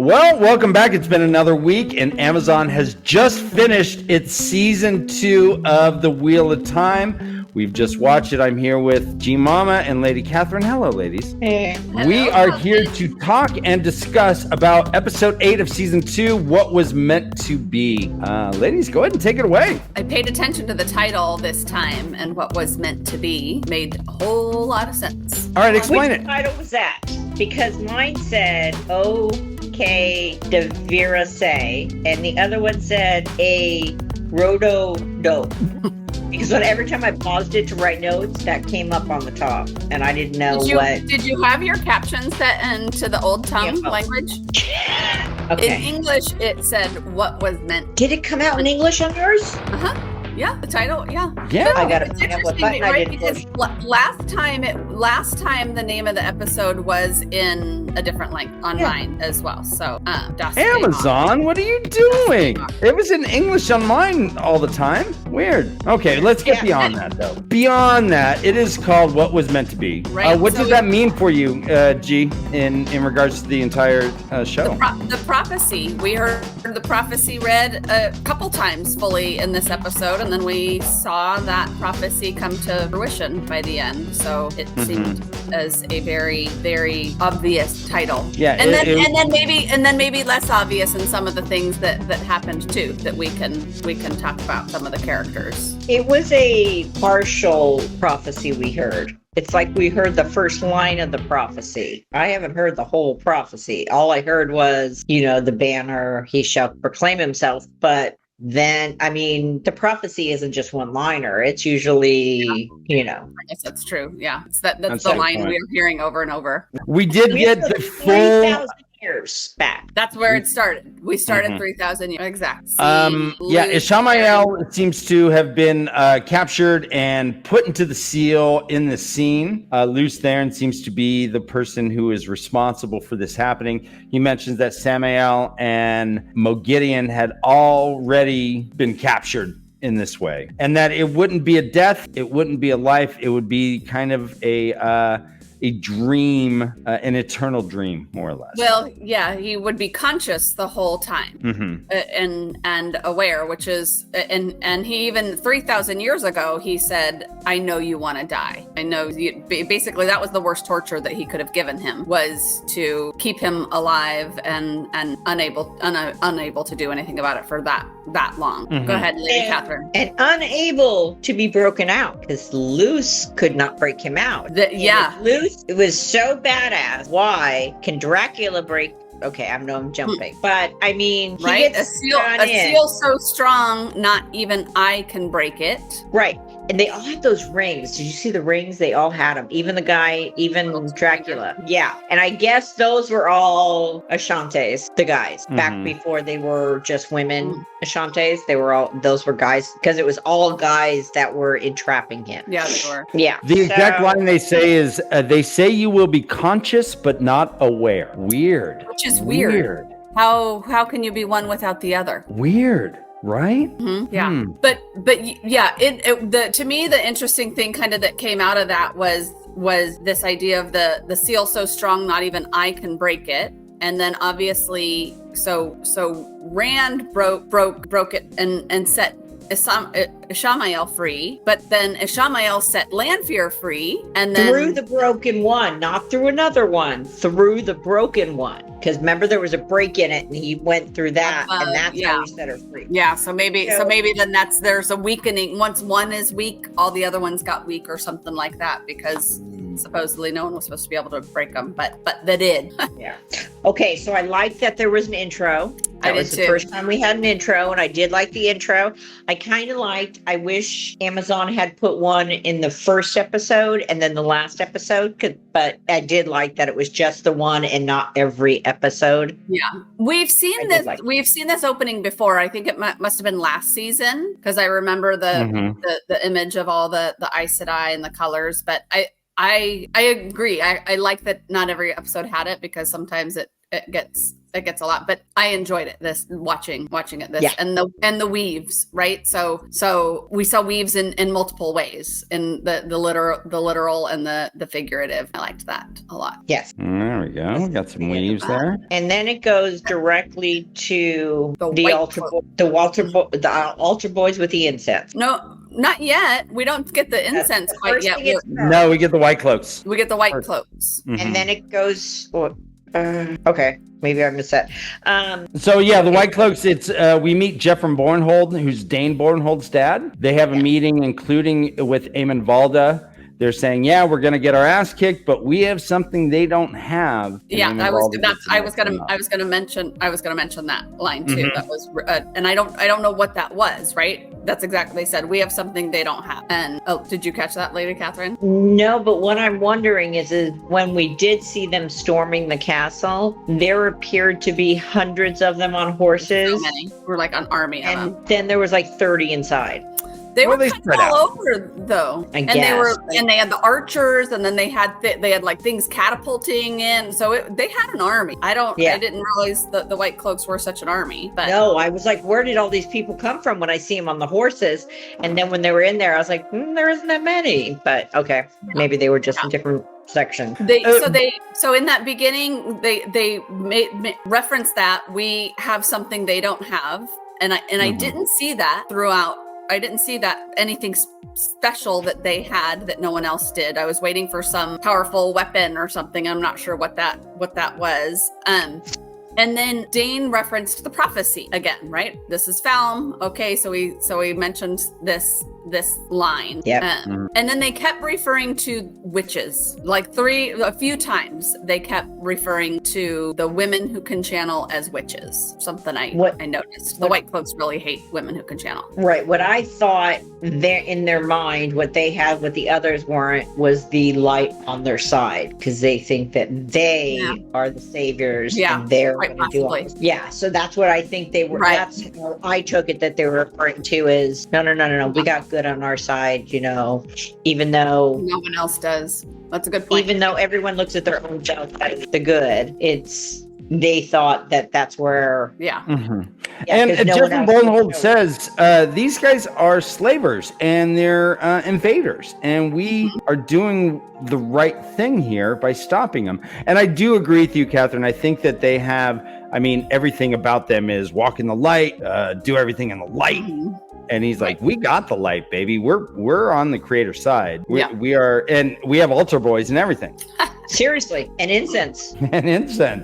Well, welcome back. It's been another week, and Amazon has just finished its season 2 of The Wheel of Time. We've just watched it. I'm here with G Mama and Lady Catherine. Hello, ladies. Hey. We are here to talk and discuss about episode 8 of season 2, What Was Meant to Be. Ladies, go ahead and take it away. I paid attention to the title this time, and What Was Meant to Be made a whole lot of sense. All right, explain Which it. title was that? Because mine said, "Okay, Devira say," and the other one said, "A Rodo Do." Because every time I paused it to write notes, that came up on the top, and I didn't know what. Did you have your captions set into the old tongue language? Okay. In English, it said "What Was Meant." Did it come out in English on yours? Yeah, the title. Yeah. Yeah. I gotta It's find out what interesting, button I right? didn't Because push. last time the name of the episode was in a different language on mine as well. So Amazon, what are you doing? It was in English on mine all the time. Weird. Okay, let's get beyond that, though. Beyond that, it is called What Was Meant to Be. Right, What so does that mean for you, G, in regards to the entire show? The prophecy. We heard the prophecy read a couple times fully in this episode, and then we saw that prophecy come to fruition by the end. So it seemed as a very, very obvious title. Yeah, and then maybe less obvious in some of the things that happened too. That we can talk about some of the characters. It was a partial prophecy we heard. It's like we heard the first line of the prophecy. I haven't heard the whole prophecy. All I heard was, the banner, he shall proclaim himself. But then, the prophecy isn't just one-liner. It's usually, I guess that's true. Yeah. That's the line we are hearing over and over. We did get the full... 3,000 years back. That's where it started. We started 3,000 years. Exactly. Ishmael seems to have been captured and put into the seal in the scene. Luce Theron seems to be the person who is responsible for this happening. He mentions that Samael and Mogideon had already been captured in this way, and that it wouldn't be a death, it wouldn't be a life, it would be kind of a dream, an eternal dream, more or less. Well, yeah, he would be conscious the whole time, and aware, which is, and he even 3,000 years ago, he said, "I know you want to die. I know you." Basically, that was the worst torture that he could have given him, was to keep him alive and unable to do anything about it for that long. Go ahead, Lady Catherine. And unable to be broken out, because Luce could not break him out. It was so badass. Why can Dracula break? Okay, I know I'm jumping, but he right? gets A seal so strong, not even I can break it. Right. And they all had those rings. Did you see the rings? They all had them. Even the guy, even Dracula. Yeah. And I guess those were all Ashantes, the guys, back before they were just women Ashantes. Those were guys, because it was all guys that were entrapping him. Yeah, they were. Yeah. The exact line they say is, they say you will be conscious but not aware. Weird. Which is weird. How can you be one without the other? Weird. Right? Yeah. But yeah, to me, the interesting thing kind of that came out of that was this idea of the seal so strong, not even I can break it. And then obviously, so Rand broke it and set Ishmael free, but then Ishmael set Lanfear free, and then through the broken one, not through another one, through the broken one. Because remember, there was a break in it, and he went through that, and that's how he set her free. Yeah, so maybe then there's a weakening. Once one is weak, all the other ones got weak, or something like that, because supposedly no one was supposed to be able to break them, but they did. Yeah. Okay, so I liked that there was an intro. That was the first time we had an intro, and I did like the intro. I wish Amazon had put one in the first episode and then the last episode, but I did like that it was just the one and not every episode. Yeah. We've seen this opening before. I think it must have been last season, because I remember the image of all the Aes Sedai and the colors, but I agree. I like that not every episode had it, because sometimes it gets a lot, but I enjoyed it watching it and the weaves, right? So we saw weaves in multiple ways, in the literal and the figurative. I liked that a lot. Yes. There we go. We got some weaves there. And then it goes directly to the altar boys with the incense. No, not yet. We don't get the incense quite yet. No, we get the white cloaks. We get the white cloaks. Mm-hmm. And then it goes... okay, maybe I missed that. So yeah, the white cloaks. It's we meet Jeffrey Bornhold, who's Dane Bornhold's dad. They have a meeting, including with Eamon Valda. They're saying, yeah, we're gonna get our ass kicked, but we have something they don't have. Yeah, I was gonna mention that line too. Mm-hmm. That was, and I don't know what that was. Right? That's exactly what they said. We have something they don't have. And did you catch that, Lady Catherine? No, but what I'm wondering is when we did see them storming the castle, there appeared to be hundreds of them on horses. So many. We're like an army of them. And then there was like 30 inside. They were kind of all over though, and they had the archers, and then they had like things catapulting in. So they had an army. I didn't realize that the white cloaks were such an army. But no, I was like, where did all these people come from when I see them on the horses? And then when they were in there, I was like, there isn't that many. But okay, maybe they were just in different sections. So in that beginning, they referenced that we have something they don't have, and I didn't see that throughout. I didn't see that anything special that they had that no one else did. I was waiting for some powerful weapon or something. I'm not sure what that was. And then Dane referenced the prophecy again, right? This is Falm. Okay, so we mentioned this line. Yeah. And then they kept referring to witches. Like a few times they kept referring to the women who can channel as witches. Something I noticed. The white cloaks really hate women who can channel. Right. What I thought in their mind, what they had, what the others weren't, was the light on their side, because they think that they are the saviors. Yeah. And they're quite possibly. Yeah. So that's what I think they were. Right. That's how I took it, that they were referring to is no. We got good on our side, even though no one else does. That's a good point. Even though everyone looks at their own self as the good, they thought that that's where. Yeah. Mm-hmm. And Jeffrey Bornhold says these guys are slavers and they're invaders, and we are doing the right thing here by stopping them. And I do agree with you, Catherine. I think that they have. I mean, everything about them is walk in the light, do everything in the light. Mm-hmm. And he's like, we got the light, baby. We're on the creator side. We are, and we have altar boys and everything. Seriously, and incense.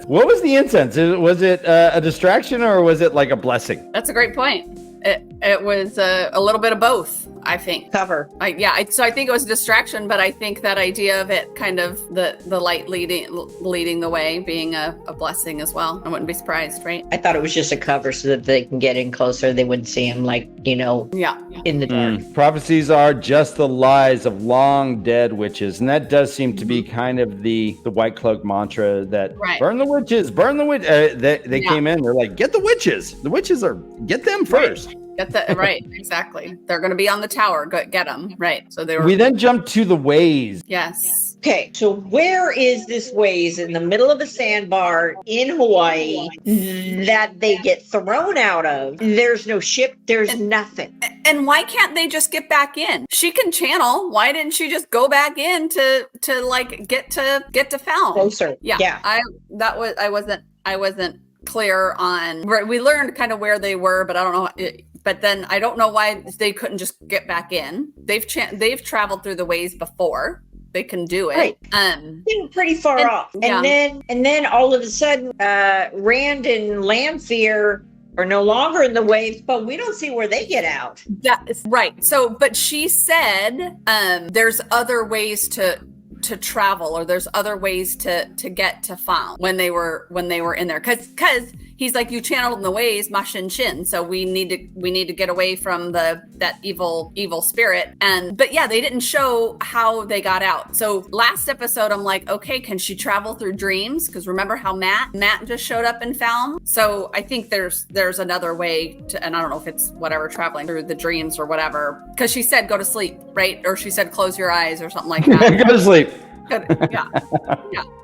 What was the incense? Was it a distraction, or was it like a blessing? That's a great point. It was a little bit of both, I think. Cover. So I think it was a distraction, but I think that idea of it kind of the light leading the way being a blessing as well. I wouldn't be surprised, right? I thought it was just a cover so that they can get in closer. They wouldn't see him in the dark. Prophecies are just the lies of long dead witches. And that does seem to be kind of the white cloak mantra that burn the witches, burn the witch. They came in, they're like, get the witches. The witches get them first. Get the right, exactly. They're going to be on the tower. Get them, right? So We then jump to the ways. Yes. Okay, so where is this ways in the middle of a sandbar in Hawaii that they get thrown out of? There's no ship. There's nothing. And why can't they just get back in? She can channel. Why didn't she just go back in to like get to Falm? Closer. Yeah. I wasn't clear on. We learned kind of where they were, but I don't know. But then I don't know why they couldn't just get back in. They've traveled through the ways before. They can do it. Right. They were pretty far off. And then all of a sudden, Rand and Lanfear are no longer in the waves, but we don't see where they get out. That is right. So, but she said there's other ways to travel, or there's other ways to get to Falm when they were in there, because he's like, you channeled in the ways, Ma Shin Shin. So we need to get away from that evil spirit. But yeah, they didn't show how they got out. So last episode, I'm like, okay, can she travel through dreams? Because remember how Matt just showed up and found. So I think there's another way to, and I don't know if it's whatever, traveling through the dreams or whatever. Because she said go to sleep, right? Or she said close your eyes or something like that. Go to sleep. Yeah.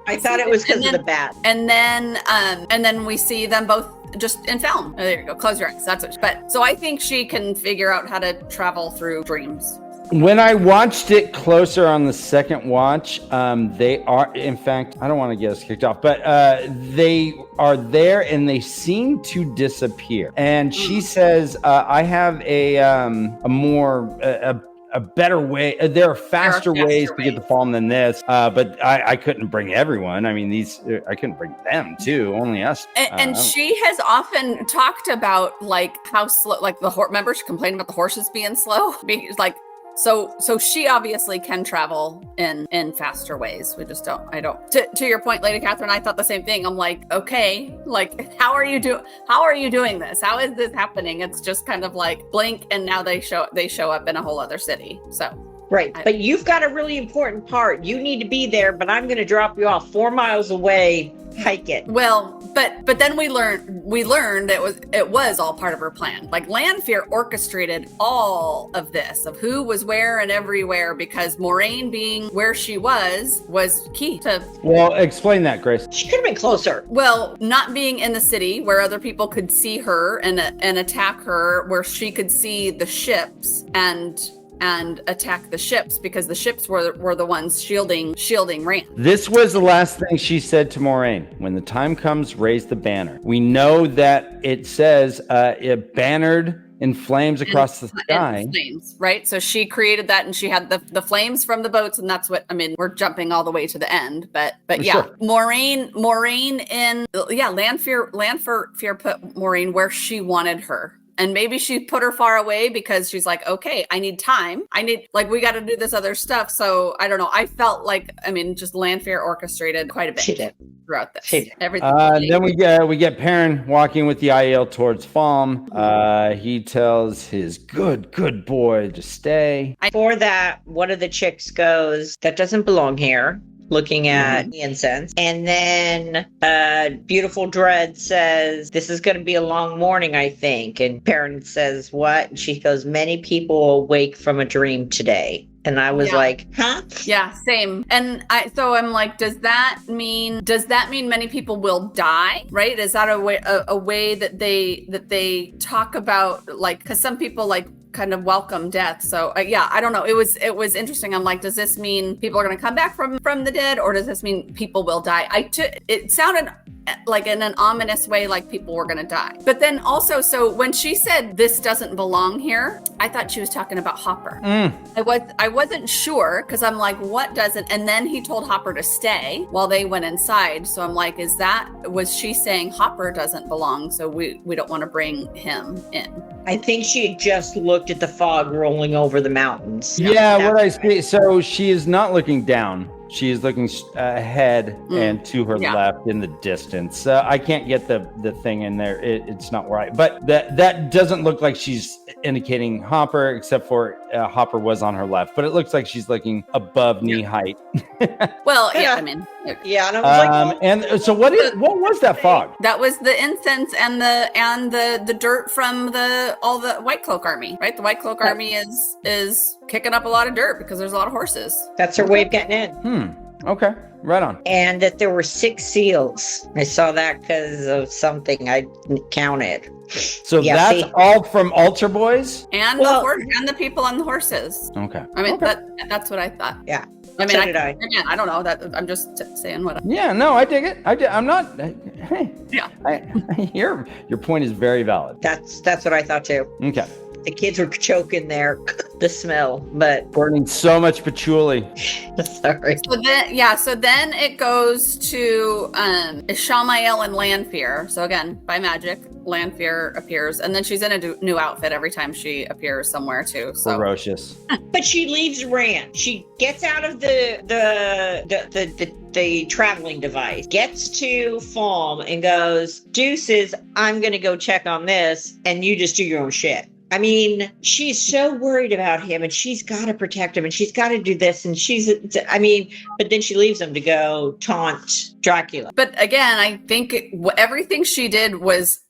I thought it was because of the bat. And then we see them both just in film. Oh, there you go. Close your eyes. That's what. But so I think she can figure out how to travel through dreams. When I watched it closer on the second watch, they are, in fact, I don't want to get us kicked off, but they are there and they seem to disappear. And she says, I have a better way. There are faster ways to get the Fallen than this, but I couldn't bring everyone. I mean, I couldn't bring them too. Only us. And she has often talked about like how slow, like remember she complained about the horses being slow, like. So she obviously can travel in faster ways. We just don't. To your point, Lady Catherine, I thought the same thing. I'm like, okay, like how are you doing this? How is this happening? It's just kind of like blink and now they show up in a whole other city. So right, but you've got a really important part. You need to be there, but I'm going to drop you off 4 miles away. Hike it. Well, but then we learned it was all part of her plan. Like Lanfear orchestrated all of this, of who was where and everywhere, because Moraine being where she was key to. Well, explain that, Grace. She could have been closer. Well, not being in the city where other people could see her and attack her, where she could see the ships and attack the ships, because the ships were the ones shielding Rand. This was the last thing she said to Moraine. When the time comes, raise the banner. We know that it says it bannered in flames across the sky. Flames, right? So she created that, and she had the flames from the boats, and that's what, I mean, we're jumping all the way to the end, but yeah, sure. Moraine Lanfear put Moraine where she wanted her. And maybe she put her far away because she's like, okay, I need time. We got to do this other stuff. So I don't know. I felt like, I mean, just Lanfear orchestrated quite a bit. She did. Throughout this. She did. Everything. Then we get Perrin walking with the Aiel towards Falm. He tells his good boy to stay. For that, one of the chicks goes, that doesn't belong here. Looking at the incense. And then Beautiful Dread says, this is going to be a long morning, I think. And Perrin says, what? And she goes, many people awake from a dream today. And I was like, huh? Yeah, same. And I'm like, does that mean many people will die? Right? Is that a way that they talk about, like, because some people like kind of welcome death. So I don't know. It was interesting. I'm like, does this mean people are going to come back from the dead, or does this mean people will die? It sounded like in an ominous way, like people were going to die. But then also, so when she said this doesn't belong here, I thought she was talking about Hopper. I wasn't sure, because I'm like, what doesn't? And then he told Hopper to stay while they went inside. So I'm like, was she saying Hopper doesn't belong, so we don't want to bring him in? I think she had just looked at the fog rolling over the mountains. Yeah, what I see. So she is not looking down. She is looking ahead and to her left in the distance. I can't get the thing in there. It's not right. But that doesn't look like she's indicating Hopper, except for Hopper was on her left. But it looks like she's looking above knee height. Well, yeah, I mean. Yeah, and I was like, and so what was that fog? That was the incense and the dirt from all the White Cloak army, right? The White Cloak army is kicking up a lot of dirt because there's a lot of horses. That's her way of getting in. Okay, right on. And that there were 6 seals. I saw that because of something I counted. So that's all from Altar Boys? And the people on the horses. Okay. I mean, that's what I thought. Yeah. I mean, so did I. Again, I don't know. That I'm just saying what. Yeah, no, I dig it. I'm not. Hey. Yeah. I hear your point is very valid. That's what I thought too. Okay. The kids were choking there, the smell, but burning so much patchouli. Sorry. So then it goes to Ishamael and Lanfear. So again, by magic, Lanfear appears, and then she's in a new outfit every time she appears somewhere too. So ferocious. But she leaves Rand. She gets out of the the traveling device, gets to Falm and goes, "Deuces, I'm going to go check on this, and you just do your own shit." I mean, she's so worried about him, and she's got to protect him, and she's got to do this, and but then she leaves him to go taunt Dracula. But again, I think everything she did was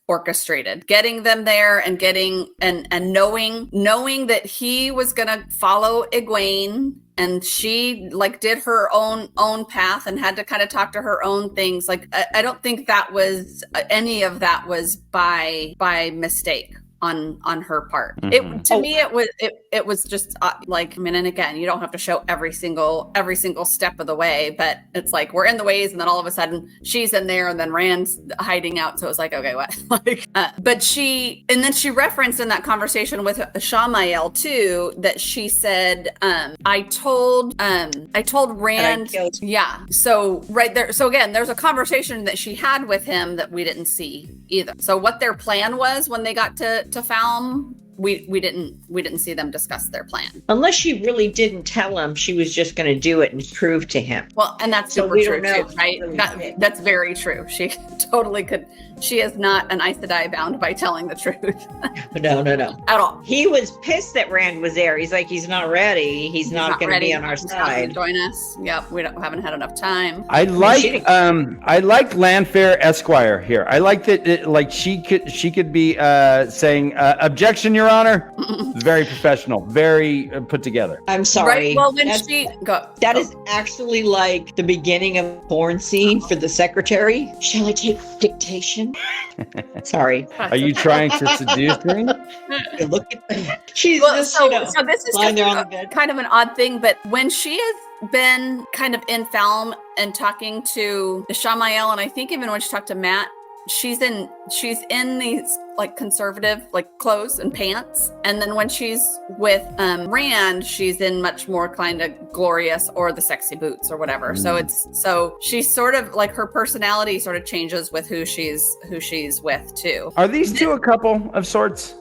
orchestrated, getting them there and getting and knowing that he was gonna follow Egwene, and she like did her own path and had to kind of talk to her own things. Like I don't think that was any of that was by mistake on her part. Mm-hmm. To me it was just like, I mean, and again, you don't have to show every single step of the way, but it's like we're in the ways, and then all of a sudden she's in there, and then Rand's hiding out, so it's like, okay, what? Like but she referenced in that conversation with Shamael too that she said I told Rand, yeah, so right there, so again, there's a conversation that she had with him that we didn't see either. So what their plan was when they got to Falm, we didn't see them discuss their plan. Unless she really didn't tell him she was just going to do it and prove to him. Well, and that's super true too, right? That's very true. She totally could. She is not an Aes Sedai bound by telling the truth. No. At all. He was pissed that Rand was there. He's like, he's not ready. He's not going to be on our side. Join us. Yep, haven't had enough time. I like Landfair Esquire here. I like that. Like she could be saying, "Objection, Your Honor." Very professional, very put together. I'm sorry. Right. Well, that is actually like the beginning of a porn scene for the secretary. Shall I take dictation? Sorry. Are you trying to seduce me? Look at she's so this is lying there on the just bed. kind of an odd thing, but when she has been kind of in Falm and talking to Shamael, and I think even when she talked to Matt, she's in these like conservative like clothes and pants, and then when she's with Rand, she's in much more kind of glorious or the sexy boots or whatever. So she's sort of like, her personality sort of changes with who she's with too. Are these two a couple of sorts?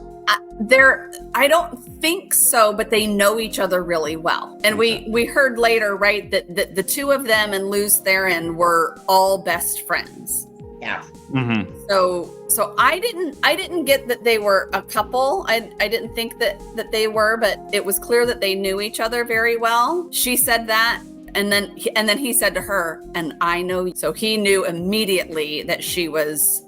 I don't think so, but they know each other really well. And we heard later, right, that the two of them and Lews Therin were all best friends. Yeah. Mm-hmm. So I didn't get that they were a couple. I didn't think that they were, but it was clear that they knew each other very well. She said that, and then he said to her, "And I know." So he knew immediately that she was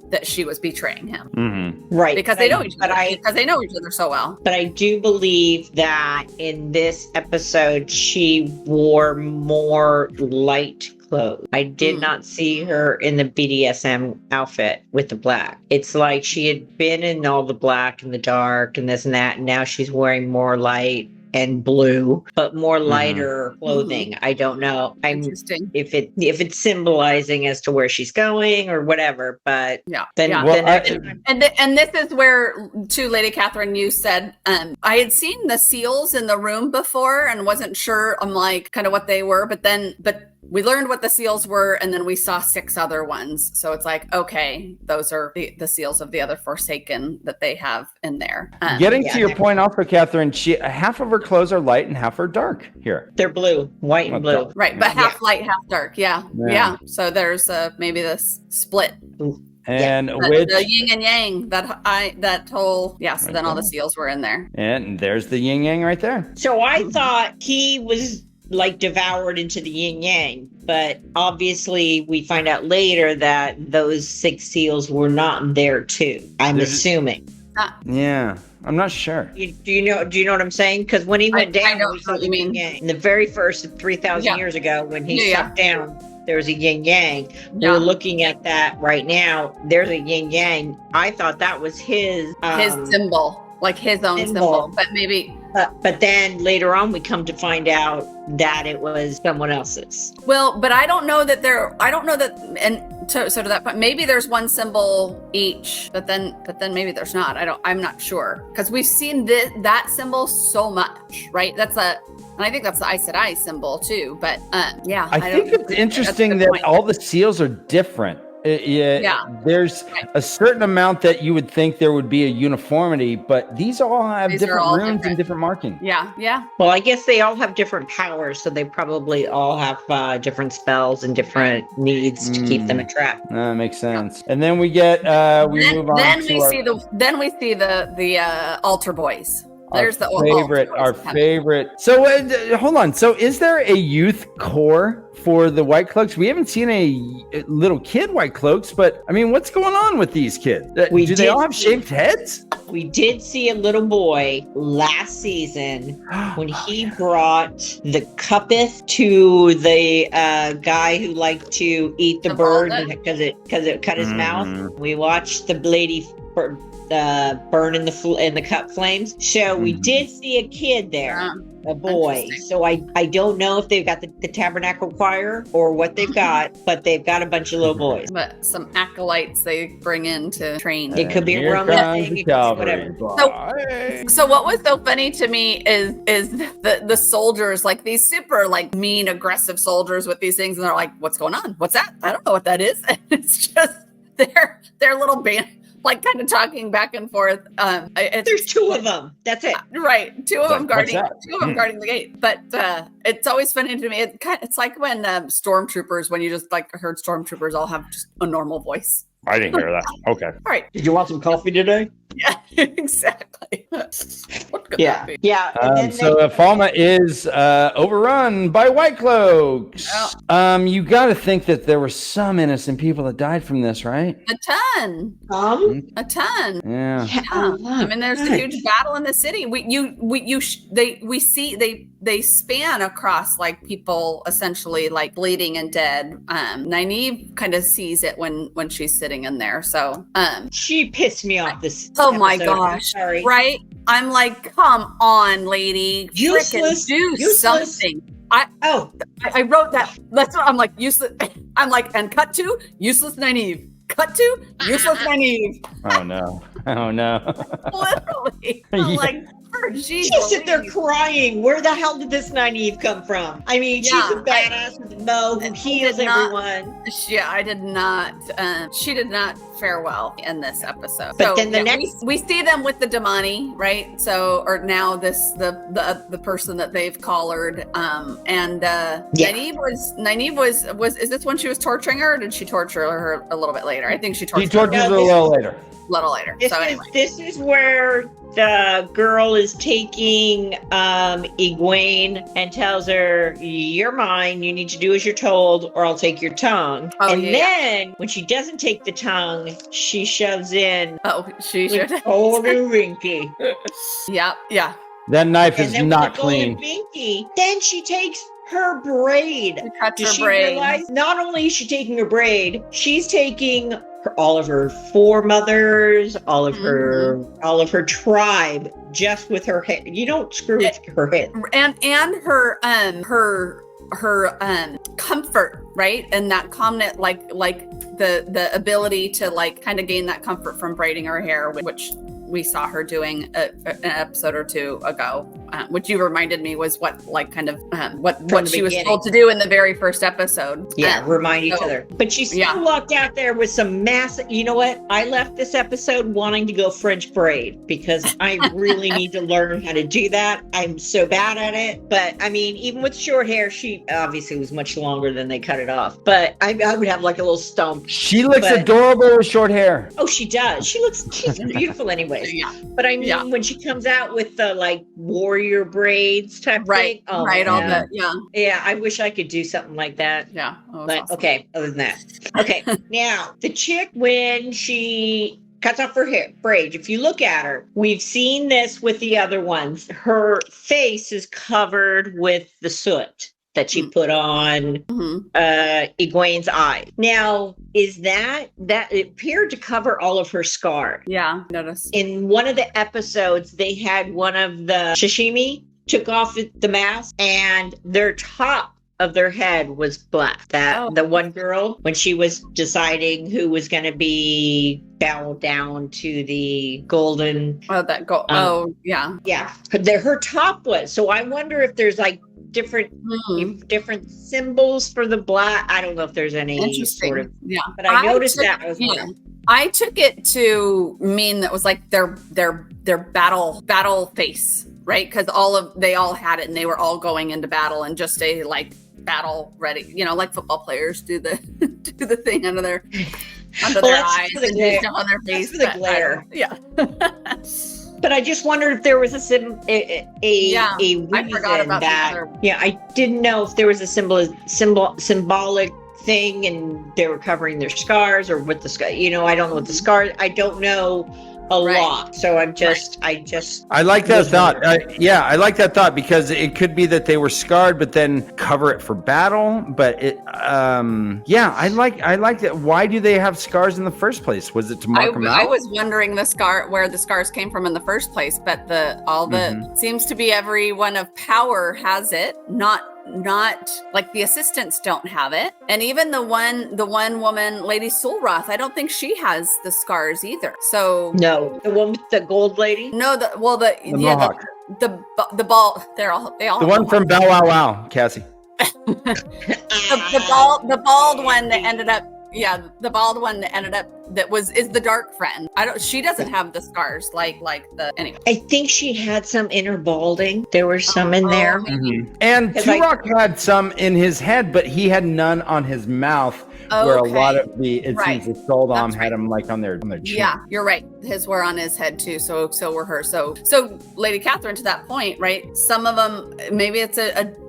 betraying him. Mm-hmm. Right. Because they know each other. Because they know each other so well. But I do believe that in this episode, she wore more light clothes. I did not see her in the BDSM outfit with the black. It's like she had been in all the black and the dark and this and that, and now she's wearing more light and blue, but more lighter clothing. I don't know. Interesting. If it's symbolizing as to where she's going or whatever, but and this is where, to Lady Catherine, you said I had seen the seals in the room before and wasn't sure. I'm like kind of what they were, but we learned what the seals were, and then we saw 6 other ones. So it's like, okay, those are the seals of the other Forsaken that they have in there. Getting to your point also, Catherine, half of her clothes are light and half are dark here. They're blue, white and blue. Right, but half light, half dark. Yeah. So there's maybe this split. And the yin and yang, that whole, so then all the seals were in there. And there's the yin yang right there. So I thought he was like devoured into the yin yang, but obviously we find out later that those 6 seals were not there too. I'm assuming. Yeah, I'm not sure. Do you know what I'm saying? Because when he went down, I know what you mean. In the very first 3,000 years ago, when he sat down, there was a yin yang. We're looking at that right now. There's a yin yang. I thought that was his symbol, like his own symbol, but maybe. But then later on, we come to find out that it was someone else's. Well, but I don't know that, and so to that point, maybe there's one symbol each, but then maybe there's not. I'm not sure, because we've seen that symbol so much, right? And I think that's the Aes Sedai symbol too. But I think it's interesting that all the seals are different. Yeah, there's a certain amount that you would think there would be a uniformity, but these all have different runes and different markings. Yeah. Well, I guess they all have different powers, so they probably all have different spells and different needs to keep them attracted. That makes sense. And then we get move on. Then we see the altar boys. There's the favorite. So hold on. So is there a youth core for the White Cloaks? We haven't seen a little kid White Cloaks, but I mean, what's going on with these kids? Do they all have shaved heads? We did see a little boy last season when he brought the cuppeth to the guy who liked to eat the bird because it cut his mouth. We watched the lady burn in the cup flames. So we did see a kid there, a boy. So I don't know if they've got the tabernacle choir or what they've got, but they've got a bunch of little boys. But some acolytes they bring in to train. It could be a Roman thing, whatever. So what was so funny to me is the soldiers, like these super like mean, aggressive soldiers with these things, and they're like, "What's going on? What's that? I don't know what that is." And it's just their little band. Like kind of talking back and forth. There's two of them. That's it. Right, two of them guarding the gate. But it's always funny to me. It's like when stormtroopers, when you just like heard stormtroopers all have just a normal voice. I didn't hear that. Okay. All right. Did you want some coffee today? Yeah, exactly. What could that be? Yeah. So Falma is overrun by White Cloaks. You got to think that there were some innocent people that died from this, right? A ton. A ton. Yeah. I mean, there's a huge battle in the city. They span across like people essentially like bleeding and dead. Nynaeve kind of sees it when she's sitting in there. So she pissed me off this. Oh my gosh! Sorry. Right? I'm like, come on, lady, useless. Do something. I wrote that. That's what I'm like. Useless. I'm like, and cut to useless Nynaeve. Cut to useless Nynaeve. Oh no! Literally. I'm like. She's sit there crying. Where the hell did this Nynaeve come from? I mean, she's a badass with a bow who heals everyone. Yeah, I did not. She did not fare well in this episode. But then the next, we see them with the Damani, right? So, or now the person that they've collared. Nynaeve was. Is this when she was torturing her, or did she torture her a little bit later? I think she tortured her a little later. This is where the girl is taking Egwene and tells her, "You're mine. You need to do as you're told, or I'll take your tongue." Then when she doesn't take the tongue, she shoves in. Oh, she should. Golden Winky. Yeah. That knife is not clean. Winky, then she takes her braid. Does she realize not only is she taking her braid, she's taking all of her foremothers, all of her tribe, just with her hair. You don't screw with her head. And her comfort, right? And that calmness, like the ability to like kind of gain that comfort from braiding her hair, which we saw her doing an episode or two ago, which you reminded me was what she was told to do in the very first episode. Yeah, remind each other. But she's still walked out there with some massive. You know what? I left this episode wanting to go French braid because I really need to learn how to do that. I'm so bad at it. But I mean, even with short hair, she obviously was much longer than they cut it off. But I would have like a little stump. She looks adorable with short hair. Oh, she does. She's beautiful anyway. Yeah. But I mean, when she comes out with the like warrior braids type thing. Oh, right. All that. Yeah. Yeah. I wish I could do something like that. Yeah. But awesome. Okay. Other than that. Okay. Now the chick, when she cuts off her hair braid, if you look at her, we've seen this with the other ones. Her face is covered with the soot that she put on Egwene's eye. Now, is that it appeared to cover all of her scars? Yeah, notice. In one of the episodes, they had one of the Sashimi took off the mask and their top of their head was black. The one girl, when she was deciding who was going to be bowed down to the golden. Oh, that gold. Yeah. Yeah. Her top was. So I wonder if there's like different symbols for the black. I don't know if there's any sort of but I noticed that was I took it to mean that was like their battle face, right? Because they all had it and they were all going into battle and just a like battle ready, like football players do the do the thing under their eyes and do stuff on their face. That's for the glare. But I just wondered if there was a reason I forgot about that. I didn't know if there was a symbolic thing, and they were covering their scars, or what the scar. I don't know what the scars. I don't know a lot, so I like that thought. I like that thought because it could be that they were scarred, but then cover it for battle. But I like that. Why do they have scars in the first place? Was it to mark them out? I was wondering where the scars came from in the first place, but seems to be everyone of power has it, not like the assistants don't have it, and even the one woman, Lady Sulroth, I don't think she has the scars either. So no, the one with the gold lady. The bald. They all. The one from Bow Wow Wow, Cassie. the bald one that ended up. Yeah, the bald one that ended up is the dark friend. She doesn't have the scars like the anyway. I think she had some inner balding. There were some in there. Mm-hmm. And Turok had some in his head, but he had none on his mouth. Where a lot of seems the Soldom had them like on their chin. Yeah, you're right. His were on his head too. So were hers. So Lady Catherine, to that point, right? Some of them, maybe it's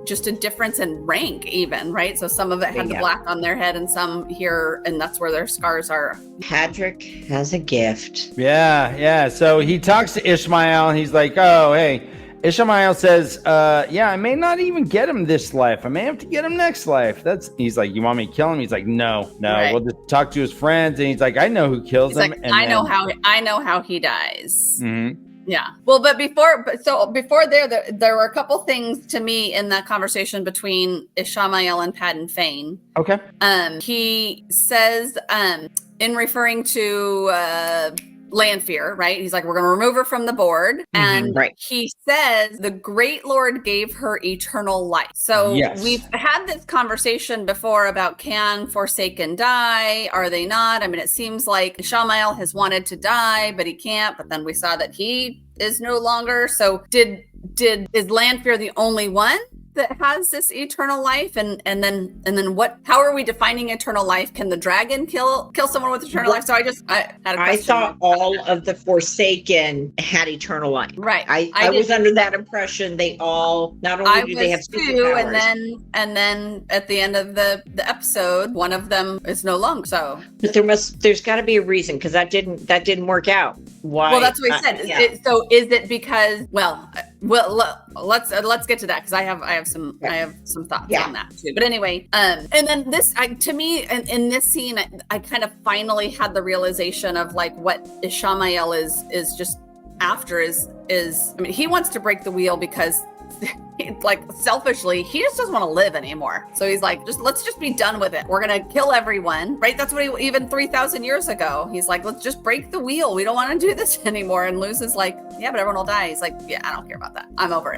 just a difference in rank even, right? So some of it had the black on their head and some here, and that's where their scars are. Hadrick has a gift. Yeah. So he talks to Ishmael and he's like, oh, hey. Ishmael says, I may not even get him this life. I may have to get him next life. He's like, you want me to kill him? He's like, no, right. We'll just talk to his friends. And he's like, I know who kills him. Like, I know how he dies. Mm-hmm. Yeah. Well, but before there were a couple things to me in that conversation between Ishmael and Padden Fane. Okay. He says, in referring to, Lanfear, right? He's like, we're going to remove her from the board. And he says the Great Lord gave her eternal life. So we've had this conversation before about, can Forsaken die? Are they not? I mean, it seems like Ishmael has wanted to die, but he can't. But then we saw that he is no longer. So is Lanfear the only one that has this eternal life, and then how are we defining eternal life? Can the dragon kill someone with eternal life? So I had a question. I thought all of the Forsaken had eternal life. Right. I was under that impression. They all, not only do they have superpowers, and then at the end of the episode, one of them is no longer. So, but there's got to be a reason, because that didn't work out. Why? Well, that's what he said. So is it because? Well, let's get to that, because I have some thoughts on that too. But anyway, and then this, to me, in this scene, I kind of finally had the realization of like what Ishmael is just after is I mean, he wants to break the wheel because like selfishly, he just doesn't want to live anymore. So he's like, let's just be done with it. We're gonna kill everyone, right? That's what even 3,000 years ago, he's like, let's just break the wheel. We don't want to do this anymore. And Luz is like, yeah, but everyone will die. He's like, yeah, I don't care about that. I'm over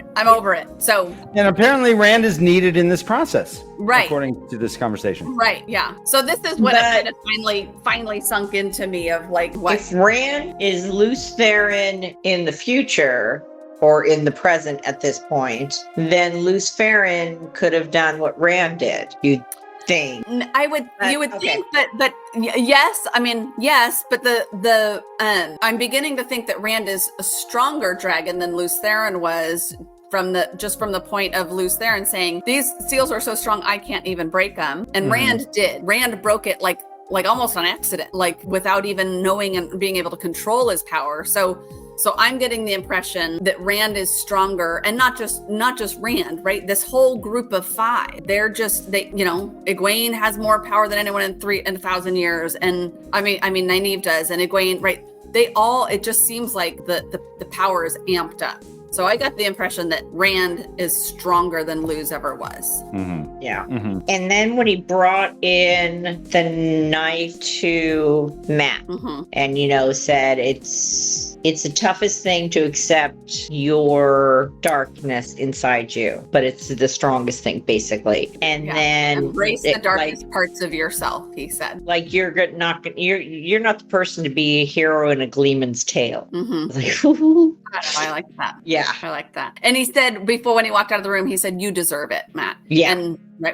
it. So, and apparently Rand is needed in this process, right? According to this conversation, right? Yeah. So this is what it kind of finally sunk into me of like, what if Rand is Lews Therin in the future, or in the present at this point, then Lews Therin could have done what Rand did. You'd think. You would think that yes, I mean, yes, but I'm beginning to think that Rand is a stronger dragon than Lews Therin was, from the point of Lews Therin saying, these seals are so strong I can't even break them. And Rand did. Rand broke it like almost on accident, like without even knowing and being able to control his power. So I'm getting the impression that Rand is stronger, and not just Rand, right? This whole group of 5, Egwene has more power than anyone in 1,000 years. And I mean, Nynaeve does, and Egwene, right? They all, it just seems like the power is amped up. So I got the impression that Rand is stronger than Lews ever was. Mm-hmm. Yeah. Mm-hmm. And then when he brought in the knife to Mat, and, said it's it's the toughest thing to accept your darkness inside you, but it's the strongest thing, basically. And then embrace the darkest parts of yourself, he said. Like you're not the person to be a hero in a Gleeman's Tale. I like that. Yeah, I like that. And he said before, when he walked out of the room, he said, "You deserve it, Matt." Yeah. And I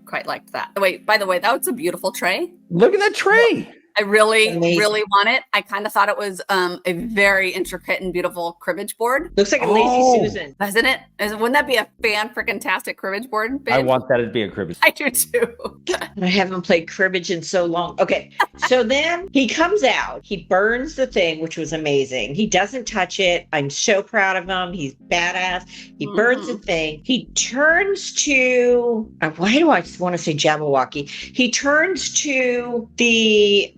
quite liked that. Wait, by the way, that was a beautiful tray. Look at that tray. I really, Amazing. really want it. I kind of thought it was a very intricate and beautiful cribbage board. looks like a Lazy Susan. Doesn't it? Wouldn't that be a fan-freaking-tastic cribbage board, babe? I want that to be a cribbage. I do too. I haven't played cribbage in so long. Okay, so then he comes out. He burns the thing, which was amazing. He doesn't touch it. I'm so proud of him. He's badass. He burns the thing. He turns to, why do I just want to say Jabberwocky? He turns to the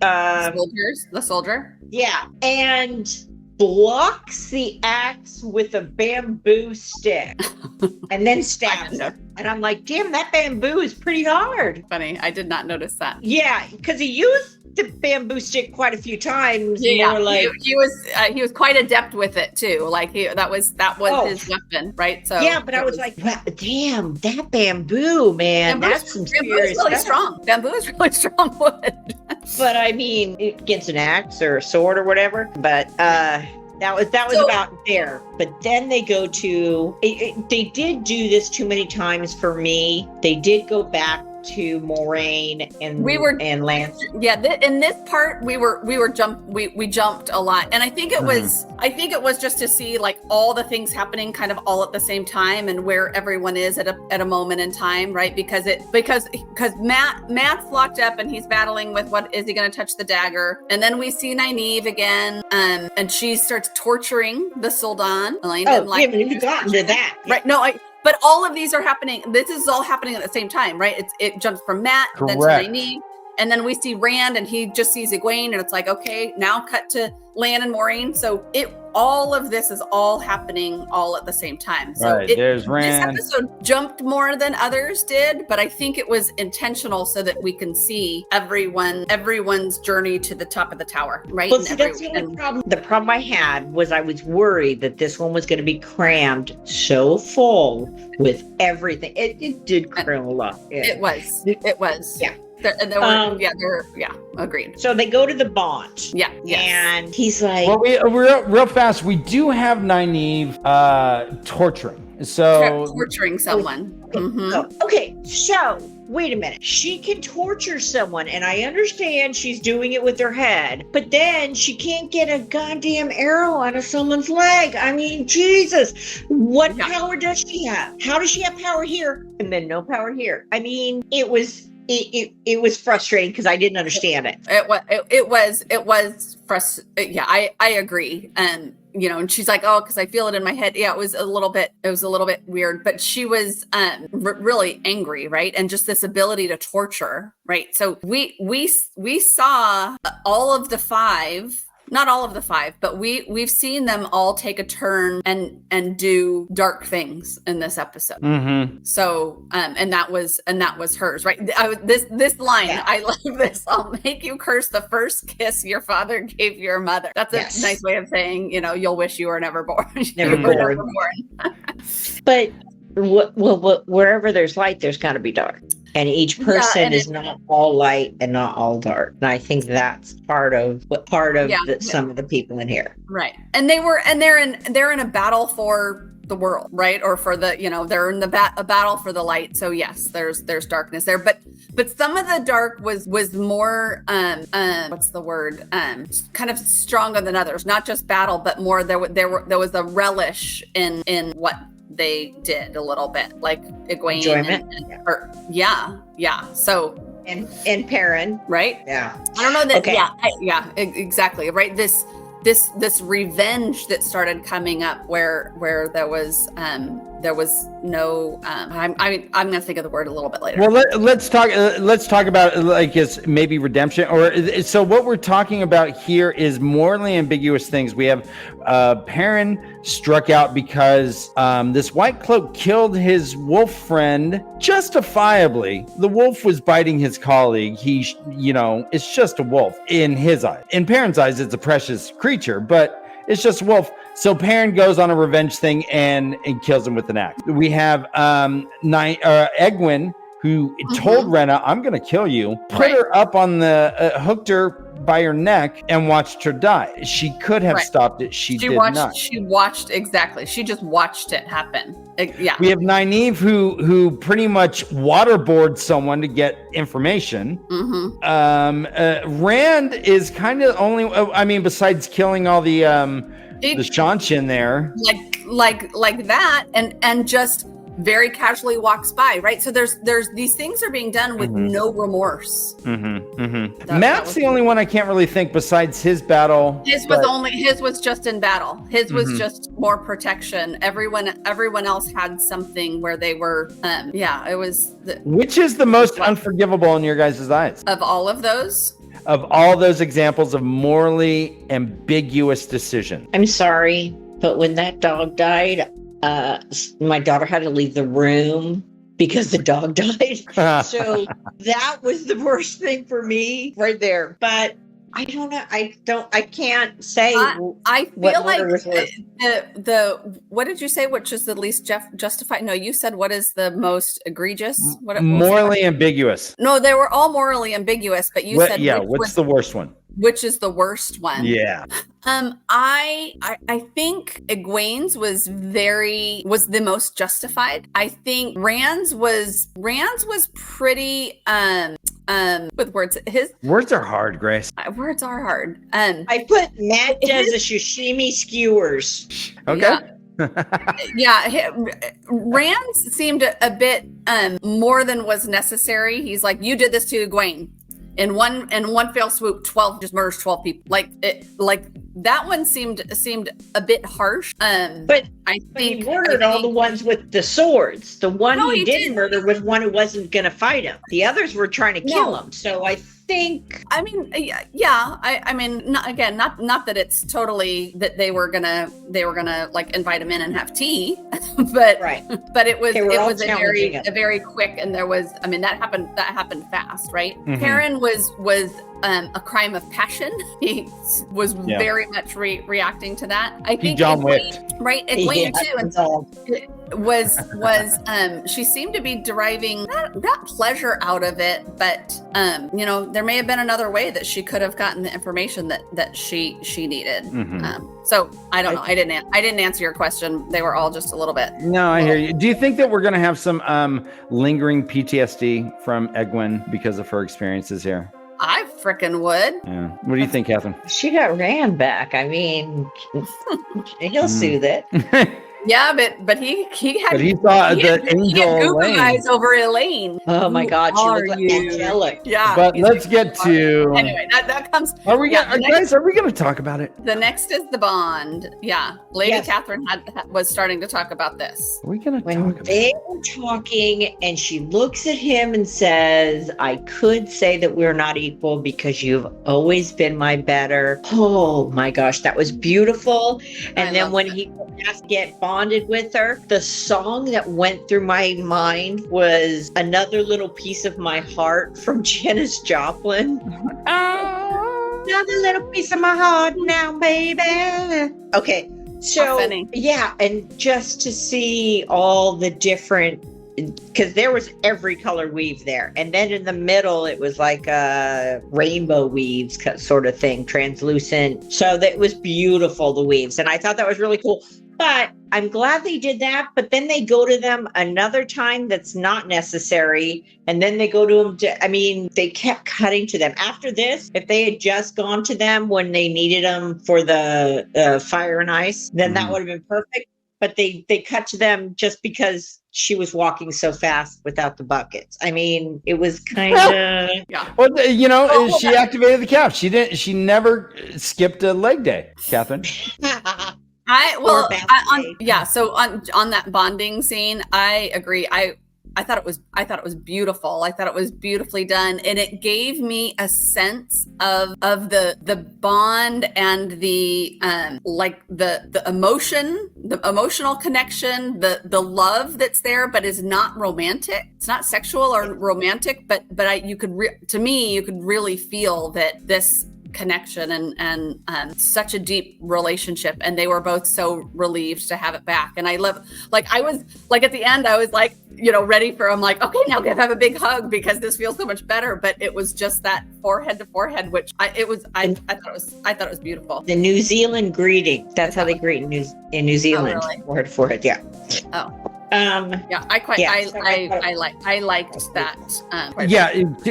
soldier. Yeah, and blocks the axe with a bamboo stick and then stabs him. And I'm like, damn, that bamboo is pretty hard. Funny, I did not notice that. Yeah, because he used the bamboo stick quite a few times. Yeah, more like he was quite adept with it too. Like that was his weapon, right? So yeah, but I was like, wow, damn, that bamboo, man, that's some serious really strong. Bamboo is really strong wood. But I mean, against an axe or a sword or whatever. But that was about there. But then they go to they did do this too many times for me. They did go back to Moraine and Lance. Yeah, in this part we jumped a lot, and I think it was just to see like all the things happening kind of all at the same time and where everyone is at a moment in time, right? Because Matt's locked up and he's battling with what is he going to touch the dagger, and then we see Nynaeve again, and she starts torturing the Soldan. We haven't even gotten to that, right? No, but all of these are happening. This is all happening at the same time, right? It jumps from Matt, then to Nynaeve, and then we see Rand, and he just sees Egwene, and it's like, okay, now cut to Lan and Moraine. So all of this is all happening all at the same time. So there's Rand. This episode jumped more than others did, but I think it was intentional so that we can see everyone's journey to the top of the tower, right? Well, see, that's the only problem. The problem I had was I was worried that this one was going to be crammed so full with everything. It did cram a lot. Yeah. It was. Yeah. Agreed. So they go to the bond. Yeah. Yes. And he's like, well, real fast, we do have Nynaeve torturing. So torturing someone. Okay, so wait a minute. She can torture someone, and I understand she's doing it with her head, but then she can't get a goddamn arrow out of someone's leg. I mean, Jesus, what power does she have? How does she have power here and then no power here? I mean, it was frustrating because I didn't understand it. It was frustrating. Yeah, I agree. And and she's like, oh, because I feel it in my head. Yeah, it was a little bit weird, but she was really angry, right? And just this ability to torture, right? So we saw all of the five. Not all of the five, but we've seen them all take a turn and do dark things in this episode. Mm-hmm. So and that was hers, right? This line, I love this. I'll make you curse the first kiss your father gave your mother. That's a nice way of saying, you'll wish you were never born. Never born. But wherever there's light, there's got to be dark. And each person is not all light and not all dark. And I think that's part of some of the people in here. Right. And they're in a battle for the world, right? Or for the, they're in a battle for the light. So yes, there's darkness there. But some of the dark was more what's the word? Kind of stronger than others. Not just battle, but more there was a relish in what they did a little bit, like Egwene. Enjoyment. So and Perrin, right? Yeah. I don't know that. Okay. Exactly. Right. This revenge that started coming up, where there was there was no. I'm gonna think of the word a little bit later. Well, let's talk about like it's maybe redemption, or so. What we're talking about here is morally ambiguous things. We have Perrin struck out because this white cloak killed his wolf friend justifiably. The wolf was biting his colleague. It's just a wolf in his eyes. In Perrin's eyes, it's a precious creature, but it's just a wolf. So Perrin goes on a revenge thing and kills him with an axe. We have Egwene, who told Rena, "I'm going to kill you." Put her up on the hooked her by her neck and watched her die. She could have stopped it. She did not. She watched exactly. She just watched it happen. Yeah. We have Nynaeve who pretty much waterboards someone to get information. Rand is kind of only. Besides killing all the Shanshin there, like that, and just very casually walks by, right? So there's these things are being done with no remorse. Matt's the only one I can't really think besides his battle. His was just in battle. His was just more protection. Everyone else had something where they were. It was. Which is the most unforgivable in your guys' eyes of all of those? Of all those examples of morally ambiguous decision. I'm sorry, but when that dog died, my daughter had to leave the room because the dog died. So that was the worst thing for me right there. But I don't know. I can't say. I feel like the what did you say? Which is the least justified? No, you said what is the most egregious? Morally ambiguous. No, they were all morally ambiguous, but you said what's the worst one? Which is the worst one? Yeah. I think Egwene's was the most justified. I think Rand's was pretty with words. His words are hard, Grace. Words are hard. I put Matt does the sashimi skewers. Okay. Yeah. Rand's seemed a bit more than was necessary. He's like, you did this to Egwene. In one fell swoop, 12 just murders 12 people. Like that one seemed a bit harsh. But he murdered all the ones with the swords. The one he didn't murder was one who wasn't going to fight him. The others were trying to kill him. So I think. I mean, yeah. I mean, not that it's totally that they were gonna like invite him in and have tea, but But it was a very quick, and there was. I mean, that happened fast, right? Perrin was a crime of passion. He was very much reacting to that. I think John wicked. Right, Egwene too, and was she seemed to be deriving not pleasure out of it, but there may have been another way that she could have gotten the information that she needed. So I don't know. I didn't answer your question. They were all just a little bit. No, I hear you. Do you think that we're going to have some lingering PTSD from Egwene because of her experiences here? I frickin' would. Yeah. What do you think, Catherine? She got Rand back. I mean, he'll soothe it. Yeah, but he had. But he saw the angel Google eyes over Elaine. Oh my God, she was angelic. Yeah. But let's get to. Anyway, that comes. Are we going to talk about it? The next is the bond. Yeah, Lady Catherine was starting to talk about this. Are we going to talk about it? They were talking, and she looks at him and says, "I could say that we're not equal because you've always been my better." Oh my gosh, that was beautiful. And then when he asked to get bonded with her, the song that went through my mind was Another Little Piece of My Heart from Janis Joplin. Oh, another little piece of my heart now, baby. Okay, so yeah, and just to see all the different, because there was every color weave there, and then in the middle it was like a rainbow weaves sort of thing, translucent. So that was beautiful, the weaves, and I thought that was really cool. But I'm glad they did that. But then they go to them another time that's not necessary. And then they go to them. They kept cutting to them. After this, if they had just gone to them when they needed them for the fire and ice, then that would have been perfect. But they cut to them just because she was walking so fast without the buckets. I mean, it was kind of Well, she activated the calf. She never skipped a leg day, Catherine. So on that bonding scene, I agree. I thought it was beautiful. I thought it was beautifully done, and it gave me a sense of the bond and the the emotional connection, the love that's there, but is not romantic. It's not sexual or romantic, but you could really feel that this connection and such a deep relationship, and they were both so relieved to have it back. And I love, I was at the end, I was ready for, I'm like, okay, now have a big hug because this feels so much better. But it was just that forehead to forehead, which I thought it was beautiful. The New Zealand greeting. That's how they greet in New Zealand. Oh, really? Forehead to forehead. Yeah. Oh. I liked that.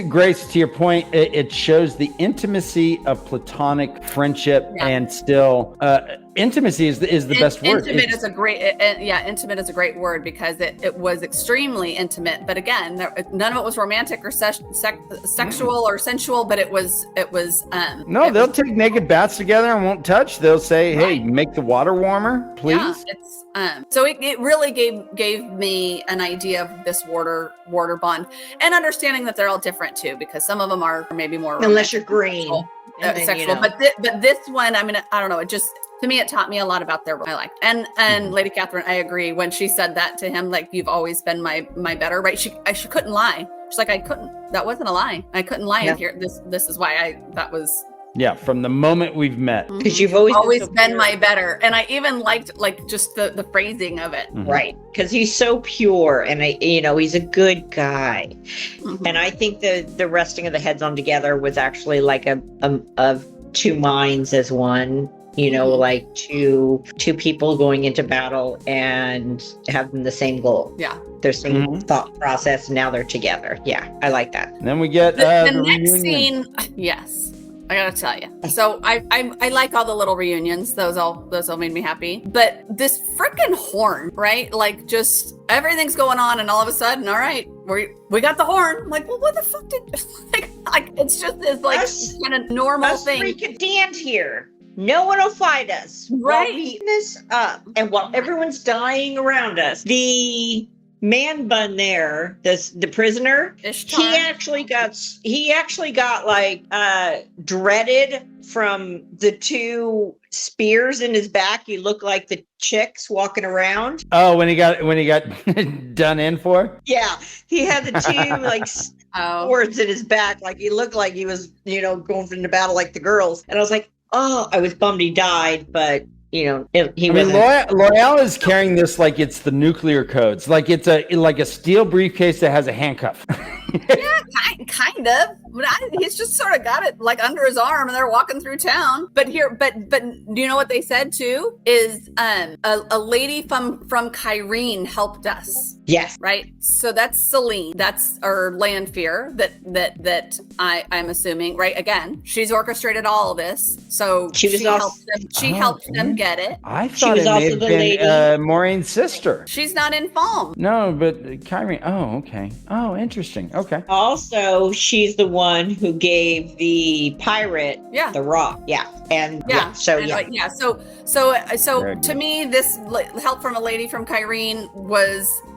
Grace, to your point, it shows the intimacy of platonic friendship, and still intimacy is the best word. Intimate is a great intimate is a great word because it was extremely intimate. But again, none of it was romantic or sexual or sensual. But it was they'll take naked baths together and won't touch. They'll say, "Hey, make the water warmer, please." Yeah, so it really gave me an idea of this water bond, and understanding that they're all different too, because some of them are maybe more unless you're green, sexual. But this one, I mean, I don't know. It just, to me, it taught me a lot about their. I like, and Lady Catherine, I agree when she said that to him, like, you've always been my better, right? She couldn't lie. She's like, that wasn't a lie. I couldn't lie. Yeah. Here, this is why that was. Yeah, from the moment we've met. Because you've always been my better. And I even liked just the phrasing of it. Mm-hmm. Right. Because he's so pure, and he's a good guy. Mm-hmm. And I think the resting of the heads on together was actually like a two minds as one. Like two people going into battle and having the same goal. Yeah. Their same thought process. And now they're together. Yeah, I like that. And then we get the next scene. Yes. I gotta tell you. So I like all the little reunions. Those all made me happy. But this freaking horn, right? Like, just everything's going on, and all of a sudden, all right, we got the horn. I'm like, well, what the fuck did like it's just this kind of normal thing. We could stand here. No one will fight us. Right. While we eat this up, and while everyone's dying around us, the man bun there, the prisoner, Ishtar. he actually got like dreaded from the two spears in his back. He looked like the chicks walking around. Oh, when he got done in for? Yeah, he had the two swords in his back. Like, he looked like he was going into battle like the girls. And I was like, oh, I was bummed he died, but L'Oreal is carrying this like it's the nuclear codes, like it's a steel briefcase that has a handcuff. Yeah, kind of. But he's just sort of got it like under his arm, and they're walking through town. But do you know what they said too? Is a lady from Kyrene helped us. Yes. Right. So that's Celine. That's our Lanfear. That I'm assuming. Right. Again, she's orchestrated all of this. So she helped them get it. I thought it may have been Maureen's sister. She's not in Falm. No, but Kyrene. Oh, okay. Oh, interesting. Okay. Also, she's the one who gave the pirate the rock. Yeah. So to me, this help from a lady from Kyrene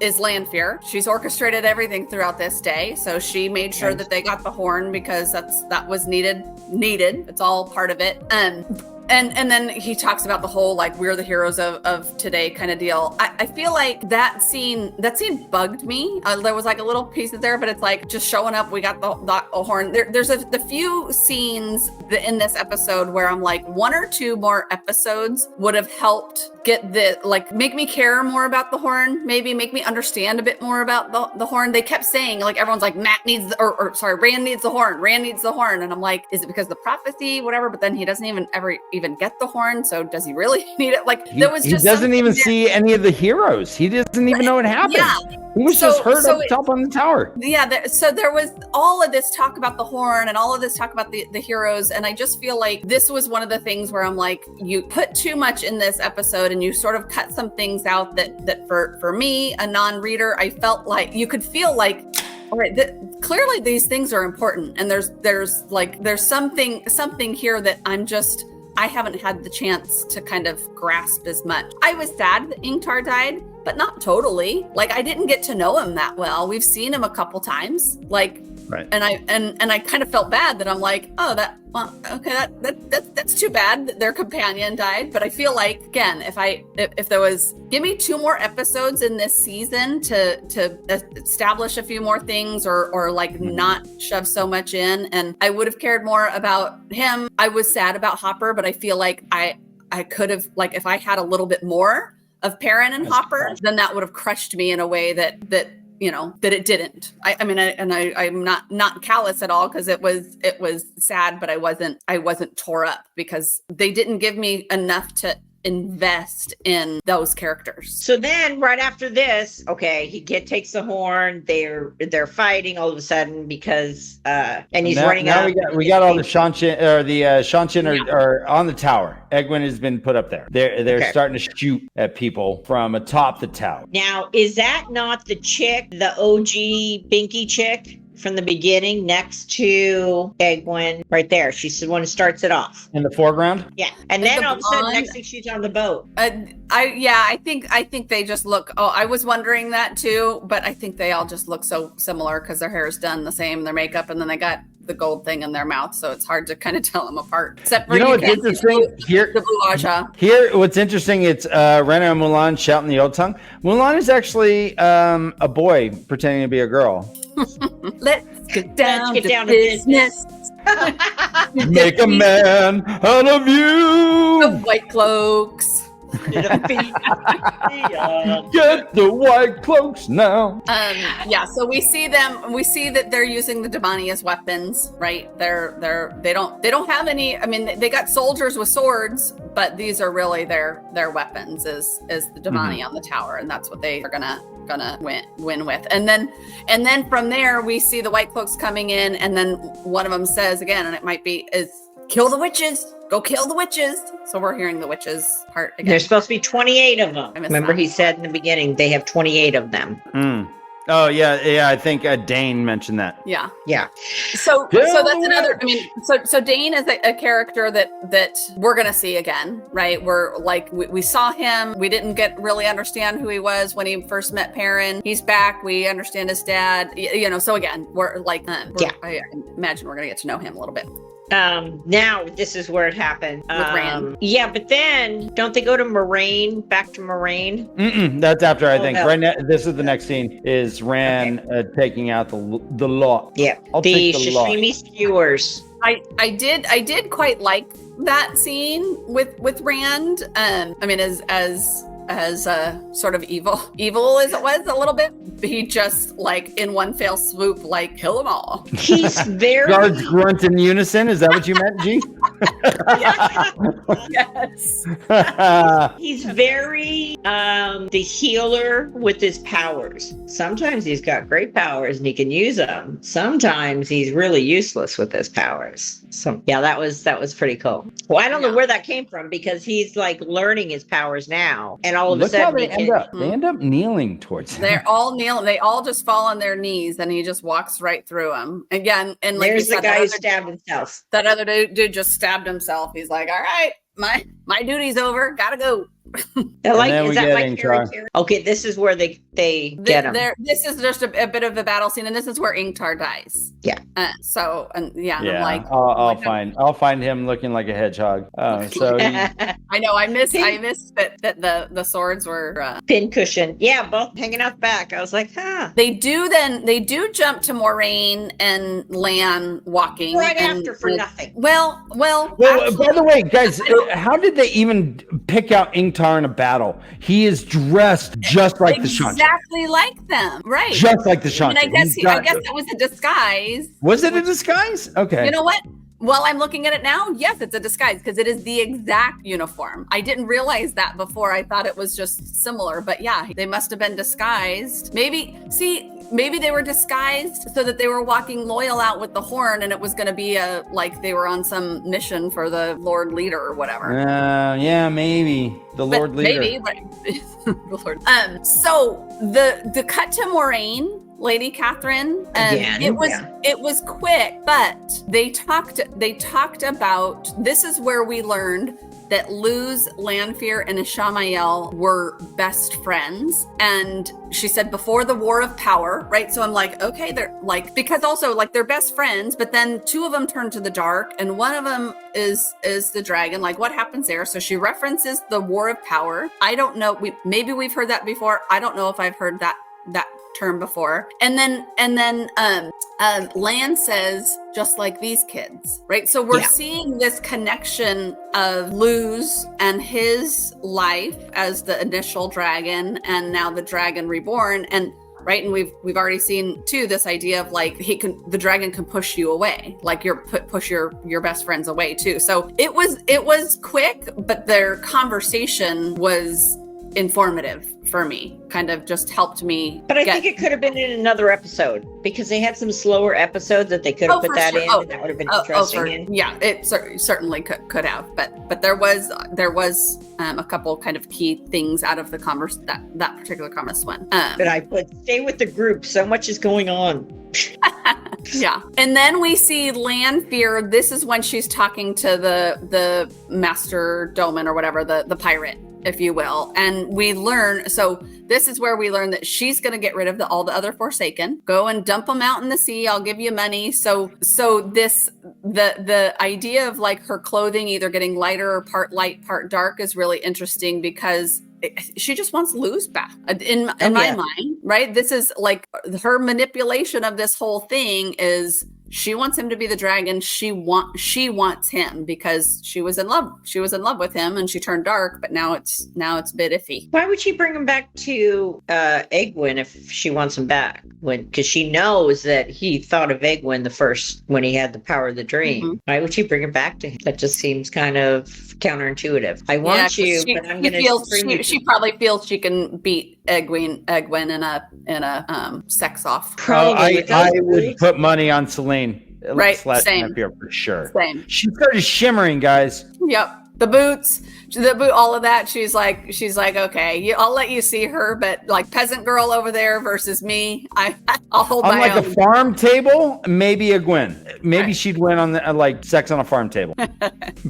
is Lanfear. She's orchestrated everything throughout this day. So she made sure that they got the horn because that was needed. It's all part of it. And then he talks about the whole, like, we're the heroes of today kind of deal. I feel like that scene bugged me. There was like a little piece of there, but it's like just showing up. We got the horn. There's the few scenes in this episode where I'm like, one or two more episodes would have helped get make me care more about the horn. Maybe make me understand a bit more about the horn. They kept saying, like, everyone's like, Rand needs the horn. Rand needs the horn. And I'm like, is it because of the prophecy, whatever? But then he doesn't even get the horn, so does he really need it? Like, he doesn't even see any of the heroes. He doesn't even know what happened. Yeah. He was just heard up top on the tower. Yeah, so there was all of this talk about the horn and all of this talk about the heroes, and I just feel like this was one of the things where I'm like, you put too much in this episode and you sort of cut some things out that for me, a non-reader, I felt like you could feel like, all right, clearly these things are important, and there's something here that I haven't had the chance to kind of grasp as much. I was sad that Ingtar died, but not totally. Like, I didn't get to know him that well. We've seen him a couple times. Like, right. And I kind of felt bad that I'm like, oh, that's too bad that their companion died. But I feel like, again, if there was, give me 2 more episodes in this season to establish a few more things or like not shove so much in, and I would have cared more about him. I was sad about Hopper, but I feel like I could have, like, if I had a little bit more of Perrin and Hopper, then that would have crushed me in a way that it didn't. I'm not callous at all, because it was sad, but I wasn't tore up because they didn't give me enough to invest in those characters. So then right after this, okay, he takes the horn, they're fighting all of a sudden because and he's running out. We got all the Shanshin are on the tower. Egwene has been put up there. They're starting to shoot at people from atop the tower. Now, is that not the chick, the OG Binky chick from the beginning next to Egwene? Right there. She's the one who starts it off. In the foreground? Yeah. And then all of a sudden, next thing she's on the boat. I think they just look, I was wondering that too, but I think they all just look so similar because their hair is done the same, their makeup, and then they got the gold thing in their mouth, so it's hard to kind of tell them apart. Except for what's interesting here, the blue Aja. Here, what's interesting, it's Reno and Mulan shouting the old tongue. Mulan is actually a boy pretending to be a girl. Let's get down to business. Make a man out of you. The white cloaks. Get the white cloaks now. So we see that they're using the Damani as weapons, right? They don't have any, I mean, they got soldiers with swords, but these are really their weapons is the Damani on the tower, and that's what they are gonna win with. And then from there we see the white cloaks coming in, and then one of them says again, and it might be, is kill the witches. Go kill the witches. So we're hearing the witches part again. There's supposed to be 28 of them. Remember he said in the beginning, they have 28 of them. Oh, yeah. I think Dane mentioned that. Yeah. So that's another, I mean, so Dane is a character that we're going to see again, right? We're like, we saw him. We didn't really understand who he was when he first met Perrin. He's back. We understand his dad, so again, we're like, I imagine we're going to get to know him a little bit. Now this is where it happened with Rand. Yeah, but then don't they go to Moraine? Back to Moraine? That's after, I think. Right now, this is the next scene. Is Rand taking out the lot? Yeah, the sashimi skewers. I did quite like that scene with Rand. I mean, as sort of evil as it was a little bit, he just like in one fell swoop, like kill them all. He's very guards grunt in unison. Is that what you meant, G? Yes. He's very the healer with his powers. Sometimes he's got great powers and he can use them. Sometimes he's really useless with his powers. So yeah, that was pretty cool. Well, I don't know where that came from, because he's like learning his powers now, and all of a sudden they end up kneeling towards him. They're all kneeling. They all just fall on their knees, and he just walks right through them again. And like there's the guy who stabbed himself. That other dude just stabbed himself. He's like, all right, my duty's over. Gotta go. Okay, this is where they get him. This is just a bit of a battle scene, and this is where Ingtar dies. Yeah. I'm like, I'll find him looking like a hedgehog. I know. I missed that the swords were pin cushion. Yeah, both hanging out the back. I was like, They do jump to Moraine and Lan walking right after for nothing. Well. Actually, by the way, guys, how did they even pick out Ingtar in a battle? He is dressed just like the Shanshin. Exactly like them, right? Just like the Shanshin. I guess that was a disguise. Was it a disguise? Okay. You know what? Well, I'm looking at it now. Yes, it's a disguise because it is the exact uniform. I didn't realize that before. I thought it was just similar, but yeah, they must have been disguised. Maybe they were disguised so that they were walking loyal out with the horn, and it was going to be like they were on some mission for the Lord Leader or whatever. Yeah, maybe the Lord Leader. Maybe, but the Lord. So the cut to Moraine. Lady Catherine, and Again, it was quick, but they talked about, this is where we learned that Luz, Lanfear, and Ishamael were best friends. And she said before the War of Power, right? So I'm like, okay, they're like, because also like they're best friends, but then two of them turn to the dark and one of them is the dragon. Like what happens there? So she references the War of Power. I don't know. Maybe we've heard that before. I don't know if I've heard that term before. And then Lan says, just like these kids, right? So we're seeing this connection of Luz and his life as the initial dragon and now the dragon reborn. And right. And we've already seen too, this idea of like, the dragon can push you away, like push your best friends away too. So it was quick, but their conversation was informative for me, kind of just helped me. But I think it could have been in another episode because they had some slower episodes that they could have put that in, and that would have been interesting. Yeah, it certainly could have, but there was a couple kind of key things out of the that particular converse one. But I put stay with the group. So much is going on. Yeah, and then we see Lanfear. This is when she's talking to the Master Doman or whatever, the pirate, if you will. And we learn, so this is where we learn that she's going to get rid of all the other Forsaken, go and dump them out in the sea. I'll give you money. So the idea of like her clothing either getting lighter or part light, part dark is really interesting because she just wants Luz back in my mind, right? This is like her manipulation of this whole thing is she wants him to be the dragon. She wants him because she was in love. She was in love with him and she turned dark, but now it's a bit iffy. Why would she bring him back to Egwene if she wants him back? Because she knows that he thought of Egwene when he had the power of the dream. Mm-hmm. Why would she bring him back to him? That just seems kind of counterintuitive. I want you, but I'm going to. She probably feels she can beat Egwene in a sex off. Probably. I would put money on Selene. Right, same. For sure. Same. She started shimmering, guys. Yep. The boots, all of that. She's like, okay, I'll let you see her, but like peasant girl over there versus me, I'll hold my own. On like a farm table, maybe a Gwen. Maybe she'd win on the like sex on a farm table.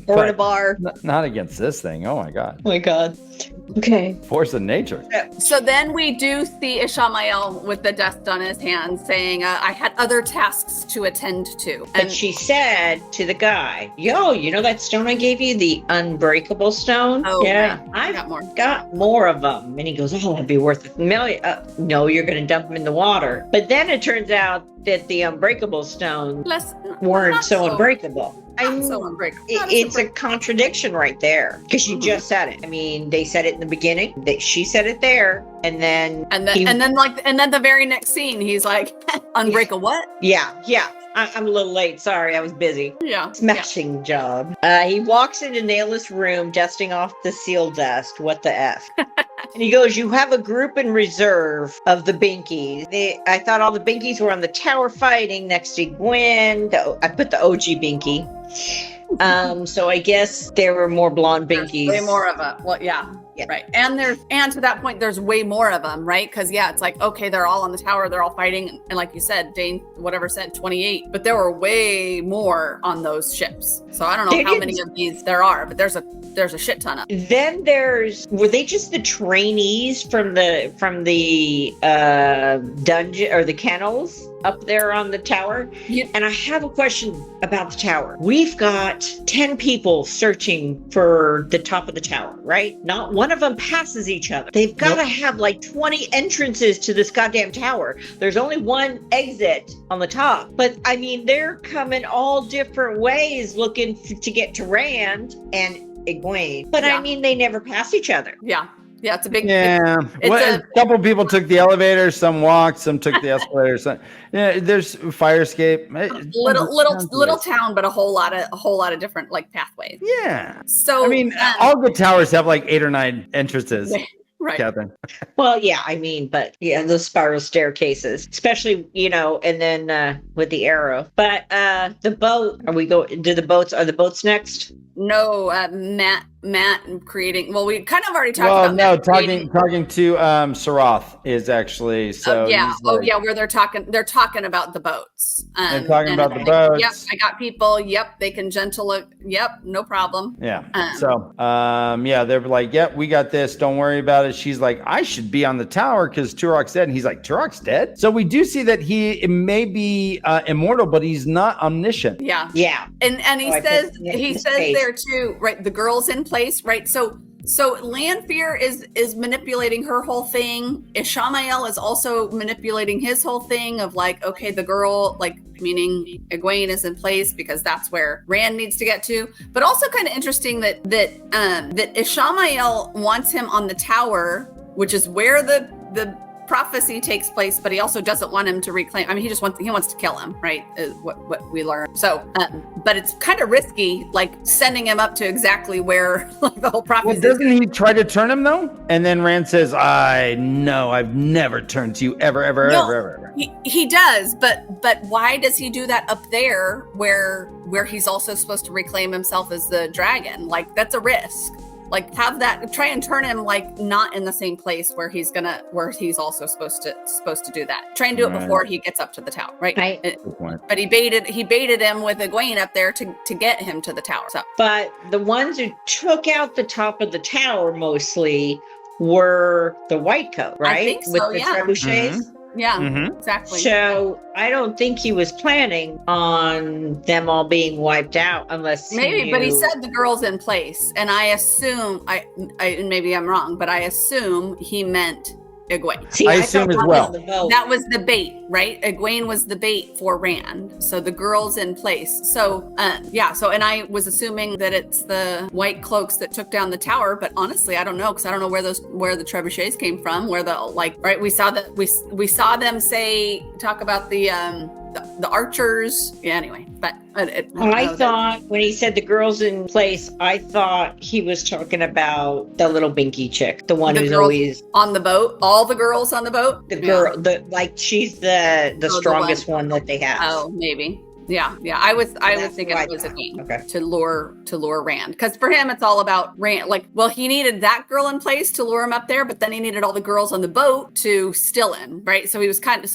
Or in a bar. Not against this thing. Oh my god. Oh my god. Okay. Force of nature. So then we do see Ishamael with the dust on his hands saying, I had other tasks to attend to. And she said to the guy, yo, you know that stone I gave you? The unbreakable stone? Oh, yeah. I've got more of them. And he goes, oh, that'd be worth $1 million. No, you're going to dump them in the water. But then it turns out that the unbreakable stones weren't so unbreakable. It's a contradiction right there because you just said it. I mean, they said it in the beginning. She said it there, and then the very next scene, he's like, "Unbreakable what?" Yeah. I'm a little late. Sorry, I was busy. Yeah. Smashing job. He walks into Naylor's room, dusting off the seal dust. What the F? And he goes, you have a group in reserve of the Binkies. I thought all the Binkies were on the tower fighting next to Gwen. I put the OG Binky. So I guess there were more blonde Binkies. Way more of them. Well, yeah. Right. And to that point, there's way more of them, right? Because it's like, okay, they're all on the tower, they're all fighting. And like you said, Dane, whatever said 28, but there were way more on those ships. So I don't know how many of these there are, but there's a shit ton of them. Then were they just the trainees from the dungeon or the kennels up there on the tower? And I have a question about the tower. We've got 10 people searching for the top of the tower, right? Not one of them passes each other. They've got to have like 20 entrances to this goddamn tower. There's only one exit on the top. But I mean, they're coming all different ways looking to get to Rand and Egwene. But I mean, they never pass each other. Yeah. Yeah, it's a big. Yeah, a couple of people took the elevator, some walked, some took the escalator. Some, there's fire escape. Little town, but a whole lot of different like pathways. Yeah. So I mean, all good towers have like 8 or 9 entrances. Right. Catherine. Well, yeah, I mean, but yeah, those spiral staircases, especially, and then with the arrow. But the boat, are the boats next? Matt creating. Well, we kind of already talked Well, about. no, Matt creating. talking to Saroth is actually so. Where they're talking about the boats. They're talking about the boats. Yep, I got people. Yep, they can gentle it. Yep, no problem. Yeah. They're like, yep, we got this. Don't worry about it. She's like, I should be on the tower because Turok's dead. And he's like, Turok's dead? So we do see that he may be immortal, but he's not omniscient. Yeah. Yeah. And he says there too, right? The girl's in place, right? So Lanfear is manipulating her whole thing. Ishamael is also manipulating his whole thing of like, okay, the girl, like, meaning Egwene is in place because that's where Rand needs to get to. But also kind of interesting that Ishamael wants him on the tower, which is where the prophecy takes place, but he also doesn't want him to reclaim. I mean, he wants to kill him, right? Is what we learned. So, but it's kind of risky, like sending him up to exactly where like the whole prophecy. Well, doesn't he try to turn him though? And then Rand says, "I know, I've never turned to you ever." He does, but why does he do that up there where he's also supposed to reclaim himself as the dragon? Like that's a risk. Like try and turn him like not in the same place where he's also supposed to do that. Try and do it before he gets up to the tower, right? But he baited him with Egwene up there to get him to the tower. So, but the ones who took out the top of the tower mostly were the white coat, right? I think so, with the trebuchets. Mm-hmm. Yeah, exactly. So I don't think he was planning on them all being wiped out unless but he said the girl's in place, and I assume I maybe I'm wrong, but I assume he meant Egwene. I assume as well. That was the bait, right? Egwene was the bait for Rand. So the girl's in place. So and I was assuming that it's the white cloaks that took down the tower, but honestly, I don't know, because I don't know where the trebuchets came from, where we saw them talk about the archers. Yeah, anyway, but I thought when he said the girl's in place, I thought he was talking about the little binky chick, the one who's always on the boat. All the girls on the boat. The girl, she's the strongest one that they have. Oh, maybe. Yeah. I was thinking it was a game to lure Rand, because for him it's all about Rand. Like, well, he needed that girl in place to lure him up there, but then he needed all the girls on the boat to still him, right? So he was kind of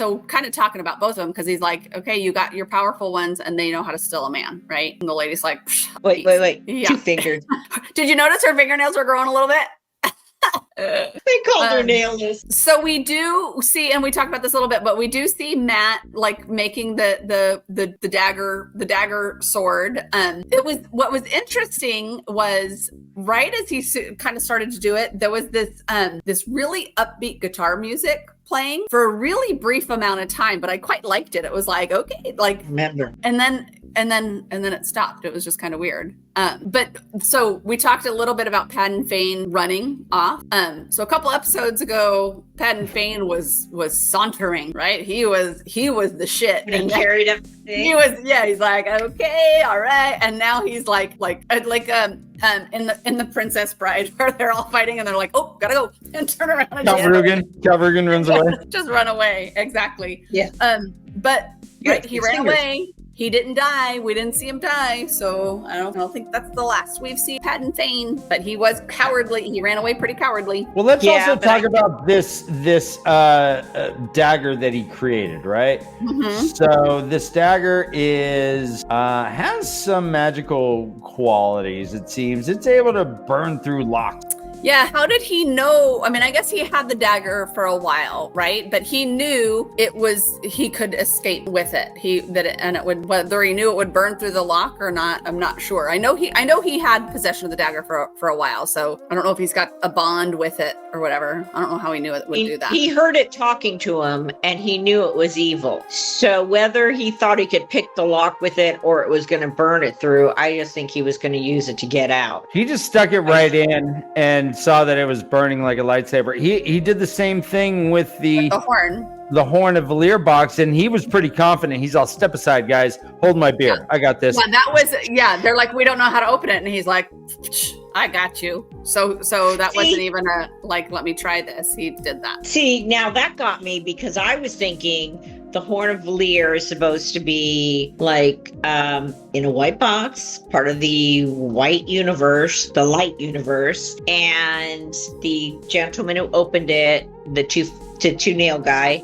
talking about both of them, because he's like, okay, you got your powerful ones, and they know how to still a man, right? And the lady's like, wait, yeah. 2 fingers. Did you notice her fingernails were growing a little bit? They called her nailless. So we do see, and we talked about this a little bit, but we do see Matt like making the dagger sword. What was interesting was right as he kind of started to do it, there was this really upbeat guitar music playing for a really brief amount of time, but I quite liked it. It was like, okay, like, remember, and then it stopped. It was just kind of weird. But so we talked a little bit about Padden Fane running off. So a couple episodes ago, Padden Fane was sauntering, right? He was the shit. And he carried him. He's like, okay, all right. And now he's like in the Princess Bride, where they're all fighting and they're like, oh, gotta go, and turn around and Khal Rugen runs away. Just run away. Exactly. Yeah. But he ran away. He didn't die. We didn't see him die. So I don't think that's the last we've seen Padden Fane. But he was cowardly. He ran away pretty cowardly. Well, let's also talk about this dagger that he created, right? Mm-hmm. So this dagger has some magical qualities. It seems it's able to burn through locks. Yeah, how did he know? I mean, I guess he had the dagger for a while, right? But he knew he could escape with it. Whether he knew it would burn through the lock or not, I'm not sure. I know he had possession of the dagger for a while, so I don't know if he's got a bond with it or whatever. I don't know how he knew it would do that. He heard it talking to him, and he knew it was evil. So whether he thought he could pick the lock with it or it was going to burn it through, I just think he was going to use it to get out. He just stuck it right in and saw that it was burning like a lightsaber. He did the same thing with the horn of Valir box, and he was pretty confident. He's all, step aside, guys, hold my beer. Yeah. I got this. Yeah, they're like, we don't know how to open it, and he's like, I got you. So that wasn't even a like, let me try this. He did that. See, now that got me, because I was thinking the Horn of Valir is supposed to be like in a white box, part of the white universe, the light universe, and the gentleman who opened it, the two nail guy,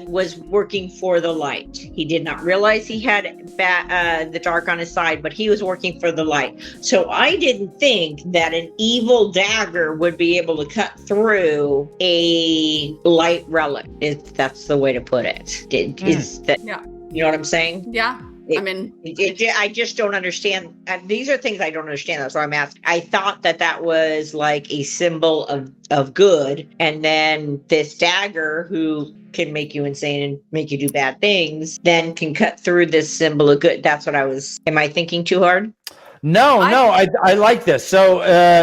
was working for the light. He did not realize he had the dark on his side, but he was working for the light. So I didn't think that an evil dagger would be able to cut through a light relic, if that's the way to put it. Is that, yeah. You know what I'm saying? Yeah. I just don't understand. These are things I don't understand. That's why I'm asking. I thought that was like a symbol of good. And then this dagger, who can make you insane and make you do bad things, then can cut through this symbol of good. That's what am I thinking too hard? No, I like this. So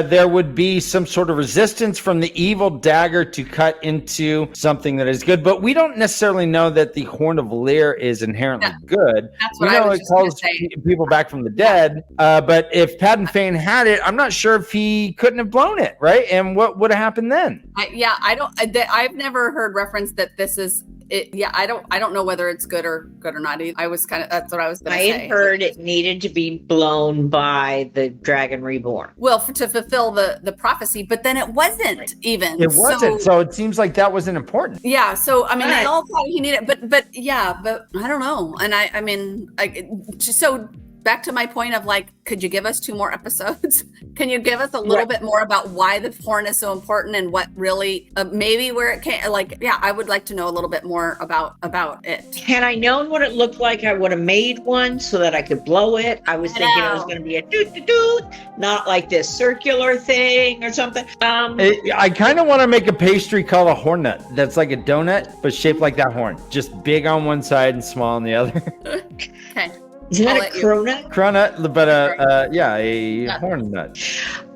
there would be some sort of resistance from the evil dagger to cut into something that is good, but we don't necessarily know that the Horn of Lear is inherently good. That's what I was just calls people back from the dead. But if Padan Fain had it, I'm not sure if he couldn't have blown it, right? And what would have happened then? I've never heard reference that this is. I don't know whether it's good or not. That's what I was going to say. I heard it needed to be blown by the Dragon Reborn. Well, to fulfill the prophecy, but then it wasn't even. It wasn't. So it seems like that wasn't important. Yeah. So I mean, they all thought he needed, but I don't know. And so back to my point of like, could you give us 2 more episodes? Can you give us a little bit more about why the horn is so important and what really, maybe where it came? I would like to know a little bit more about it. Had I known what it looked like, I would have made one so that I could blow it. I was thinking it was going to be a doot, not like this circular thing or something. I kind of want to make a pastry called a horn nut. That's like a donut, but shaped like that horn. Just big on one side and small on the other. Okay. Isn't that a cronut? Cronut, but a horn nut.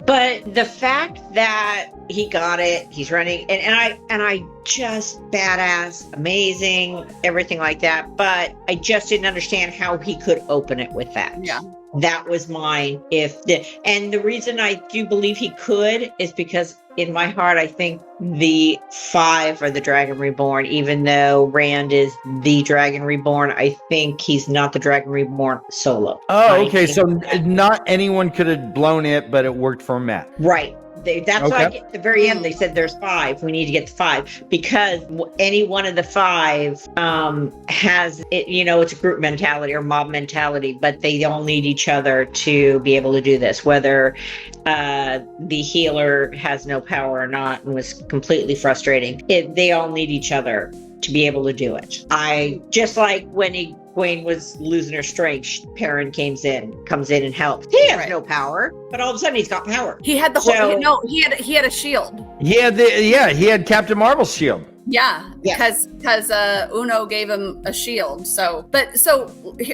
But the fact that he got it, he's running, and I just badass, amazing, everything like that. But I just didn't understand how he could open it with that. Yeah. That was mine. And the reason I do believe he could is because in my heart, I think the 5 are the Dragon Reborn, even though Rand is the Dragon Reborn. I think he's not the Dragon Reborn solo. Oh, okay. So not anyone could have blown it, but it worked for Matt. Right. That's why at the very end they said there's 5. We need to get to 5 because any one of the 5 has it. It's a group mentality or mob mentality, but they all need each other to be able to do this. Whether the healer has no power or not, and was completely frustrating. They all need each other to be able to do it. I just like when Gwen was losing her strength, Perrin comes in and helps. He has no power, but all of a sudden he's got power. He had he had a shield. He had Captain Marvel's shield. Yeah, because Uno gave him a shield. So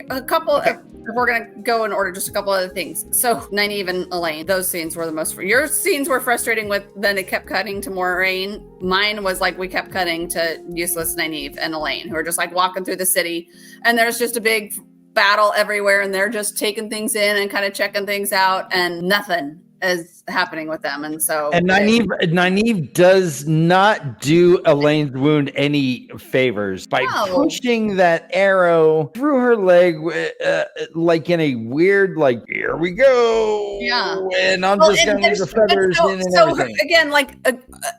a couple of, if we're gonna go in order, just a couple other things. So Nynaeve and Elaine, those scenes were the most. Your scenes were frustrating then it kept cutting to Moiraine. Mine was like we kept cutting to useless Nynaeve and Elaine, who are just like walking through the city, and there's just a big battle everywhere, and they're just taking things in and kind of checking things out, and nothing is happening with them. And Nynaeve does not do Elaine's wound any favors by pushing that arrow through her leg, like in a weird, like, here we go. Yeah. And I'm just going to use the feathers in and everything. Again, like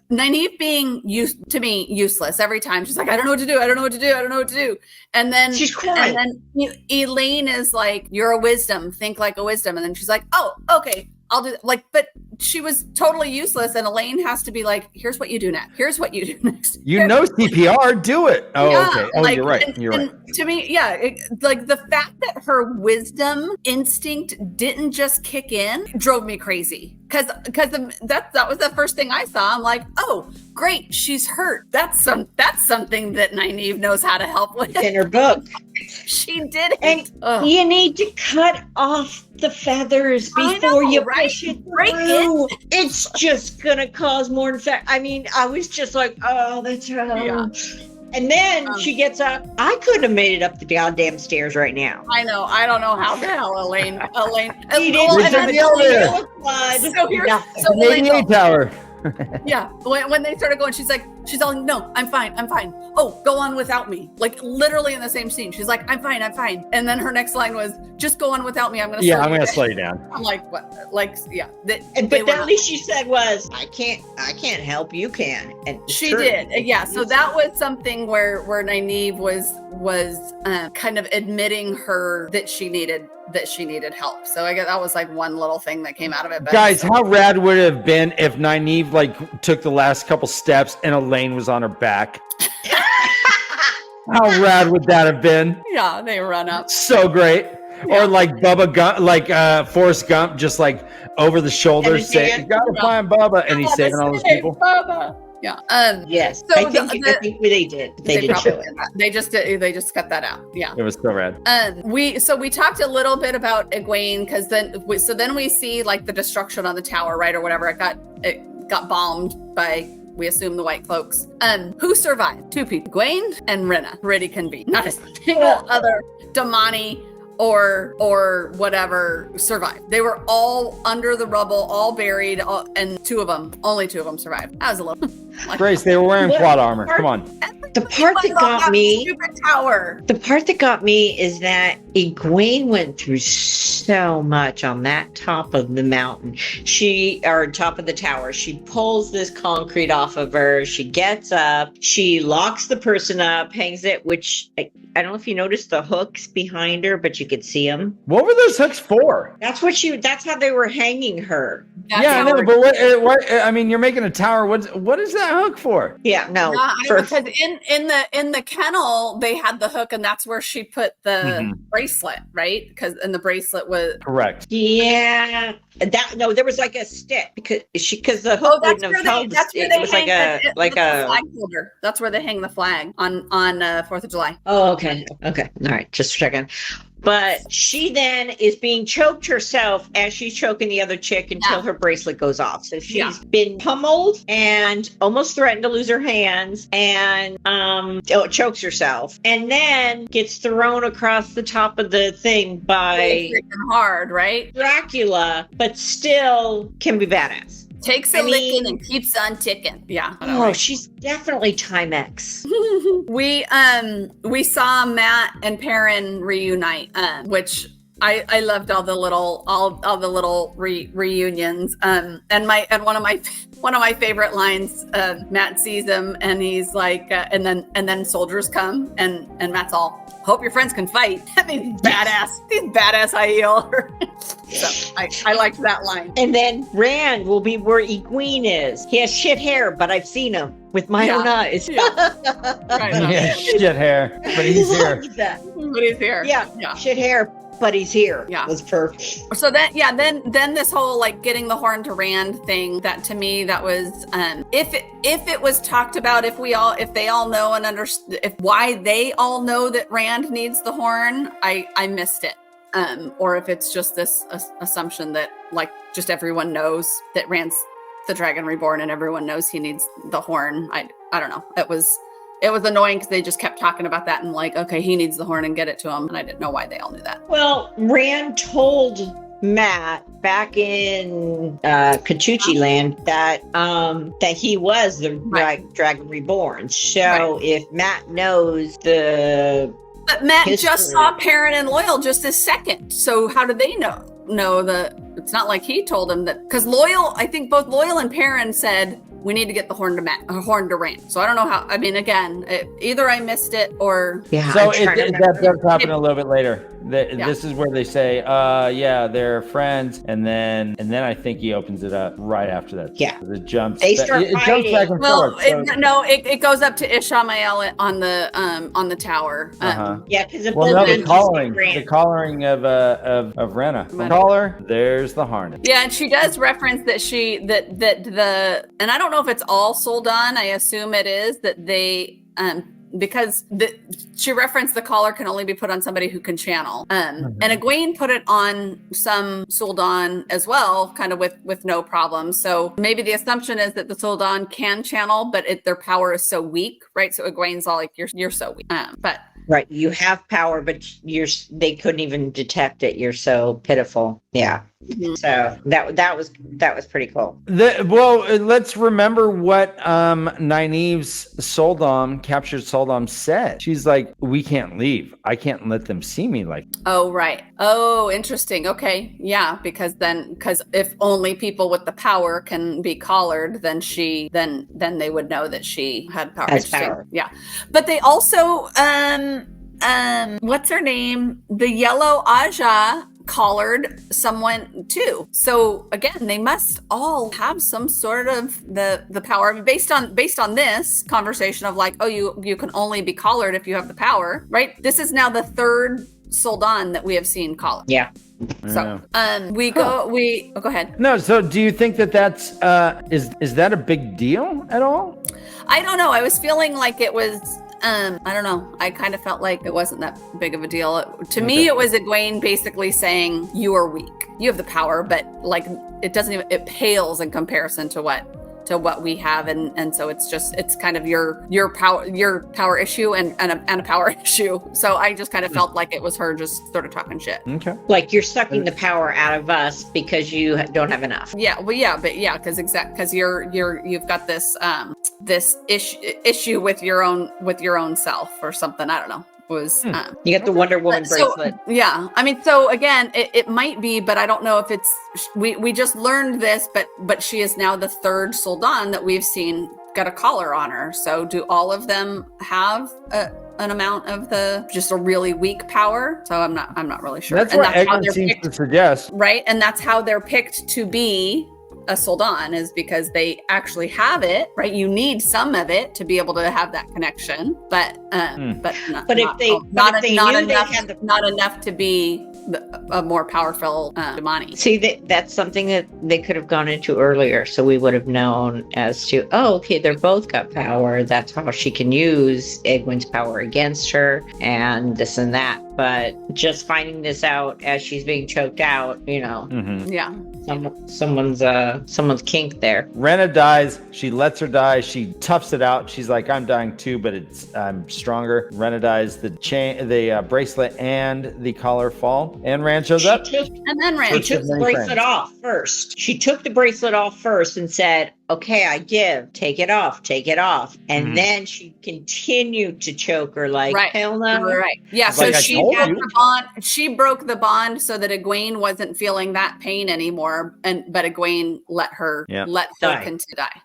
Nynaeve being useless every time. She's like, I don't know what to do. And then she's crying. And then Elaine is like, you're a wisdom. Think like a wisdom. And then she's like, oh, okay. I'll do that. But she was totally useless, and Elaine has to be like, here's what you do next. Here's what you do next. CPR, do it. Oh, yeah, okay. Oh, you're right. You're right. To me, like the fact that her wisdom instinct didn't just kick in drove me crazy. Because that was the first thing I saw. I'm like, oh, great, she's hurt. That's something that Nynaeve knows how to help with. In her book. She did it. And you need to cut off the feathers before you push it through. It's just gonna cause more infection. I mean, I was just like, oh, that's And then she gets up. I couldn't have made it up the goddamn stairs right now. I know. I don't know how the hell Elaine. He didn't have the blood. So Elaine tower. Yeah, when they started going, she's like, She's all, no, I'm fine. Oh, go on without me. Like literally in the same scene. She's like, I'm fine. And then her next line was, just go on without me. I'm going to slow you down. I'm like, what? Like, yeah. But at least she said was, I can't help, you can. And she did. Yeah. So that was something where Nynaeve was kind of admitting her that she needed help. So I guess that was like one little thing that came out of it. But guys, how rad would it have been if Nynaeve like took the last couple steps and Elaine was on her back? How rad would that have been? Yeah, they run up. So great. Yeah. Or like Bubba Gump, like Forrest Gump, just like over the shoulder saying, "You gotta find Bubba," and he's saving all those people. Bubba. Yeah. Yes. So I think they did. They did show it. They just cut that out. Yeah. It was so rad. We talked a little bit about Egwene because then we see like the destruction on the tower, right, or whatever. It got bombed by, we assume, the White Cloaks. Who survived? 2 people, Egwene and Rena. Pretty convenient. Not a single other Damani or whatever survived. They were all under the rubble, all buried, and only two of them survived. That was a little Grace, they were wearing plot armor. Come on. The part that got me, stupid tower. The part that got me is that Egwene went through so much on that top of the mountain. Top of the tower. She pulls this concrete off of her. She gets up. She locks the person up, hangs it, which I don't know if you noticed the hooks behind her, but you could see them. What were those hooks for? That's how they were hanging her. I know, but what? I mean, you're making a tower. What is that hook for? Yeah, no. Because in the kennel they had the hook, and that's where she put the bracelet, right? And the bracelet was correct. Yeah, there was like a stick because the hook wouldn't have held. It was like a flag holder. That's where they hang the flag on 4th of July. Oh, okay, all right, just checking. But she then is being choked herself as she's choking the other chick until her bracelet goes off. So she's been pummeled and almost threatened to lose her hands and chokes herself. And then gets thrown across the top of the thing by hard, right? Dracula, but still can be badass. Takes a licking and keeps on ticking. Yeah. Oh, she's definitely Timex. We saw Matt and Perrin reunite, which I loved all the little reunions. And one of my favorite lines, Matt sees him and he's like, and then soldiers come and Matt's all, hope your friends can fight. I mean, these badass Aiel. So I liked that line. And then Rand will be where Egwene is. He has shit hair, but I've seen him with my own eyes. Yeah, shit hair, but he's here. But he's here. Yeah, shit hair. But he's here. Yeah, was perfect. So then this whole like getting the horn to Rand thing, that to me that was if it was talked about, if they all know and understand why they all know that Rand needs the horn, I missed it. Or if it's just this assumption that like just everyone knows that Rand's the Dragon Reborn and everyone knows he needs the horn. I don't know. It was annoying because they just kept talking about that and like, okay, he needs the horn and get it to him. And I didn't know why they all knew that. Well, Rand told Matt back in Kachuchi land that he was the Dragon Reborn. So if Matt knows But Matt just saw Perrin and Loyal just a second. So how did they know that it's not like he told him that? Because I think both Loyal and Perrin said, we need to get the horn to Rand. So I don't know how. I mean, again, either I missed it or So that does happen a little bit later. This is where they say, they're friends, and then I think he opens it up right after that. Yeah, it jumps. They start fighting. Jumps back and forth. It goes up to Ishamael on the tower. Yeah, because the collaring of Rena. Collar. There's the harness. Yeah, and she does reference that and I don't know if it's all Soldan. I assume it is that they because she referenced the collar can only be put on somebody who can channel. And Egwene put it on some Soldan as well, kind of with no problem. So maybe the assumption is that the Soldan can channel, but their power is so weak, right? So Egwene's all like, you're so weak. But right, you have power, but they couldn't even detect it. You're so pitiful. Yeah. So that was pretty cool. Let's remember what Nynaeve's captured Soldom said. She's like, we can't leave. I can't let them see me like. Oh, right. Oh, interesting. Okay. Yeah, because if only people with the power can be collared, then they would know that she had power. Has power. Yeah. But they also what's her name? The yellow Aja collared someone too. So again, they must all have some sort of the power. I mean, based on this conversation of like, oh, you can only be collared if you have the power, right? This is now the third Soldan that we have seen collared. Yeah. So go ahead. No, so do you think that's is that a big deal at all? I don't know. I was feeling like it was I don't know. I kind of felt like it wasn't that big of a deal. To me, it was Egwene basically saying, you are weak. You have the power, but like it pales in comparison to what we have, and so it's kind of your power issue and a power issue. So I just kind of felt like it was her just sort of talking shit. Okay. Like you're sucking the power out of us because you don't have enough. Yeah. Well, yeah, but yeah, because you've got this issue with your own self or something. I don't know. You got the Wonder Woman bracelet. Yeah, I mean, so again, it might be, but I don't know if it's. We just learned this, but she is now the third Soldan that we've seen got a collar on her. So do all of them have an amount of just a really weak power? So I'm not really sure. That's what Egwene seems to suggest, right? And that's how they're picked to be a Soldan, is because they actually have it, right? You need some of it to be able to have that connection, but not enough to be a more powerful Damani. See, that's something that they could have gone into earlier, so we would have known as to, oh, okay, they're both got power. That's how she can use Egwene's power against her, and this and that. But just finding this out as she's being choked out, Yeah. Someone's kink there. Rena dies. She lets her die. She toughs it out. She's like, I'm dying too, but I'm stronger. Rena dies. The bracelet and the collar fall, and Rand shows up. She took the bracelet off first. She took the bracelet off first and said, okay, I give. Take it off. And then she continued to choke her like, hell no. Right. Yeah, so she broke the bond so that Egwene wasn't feeling that pain anymore, but Egwene let her continue to die.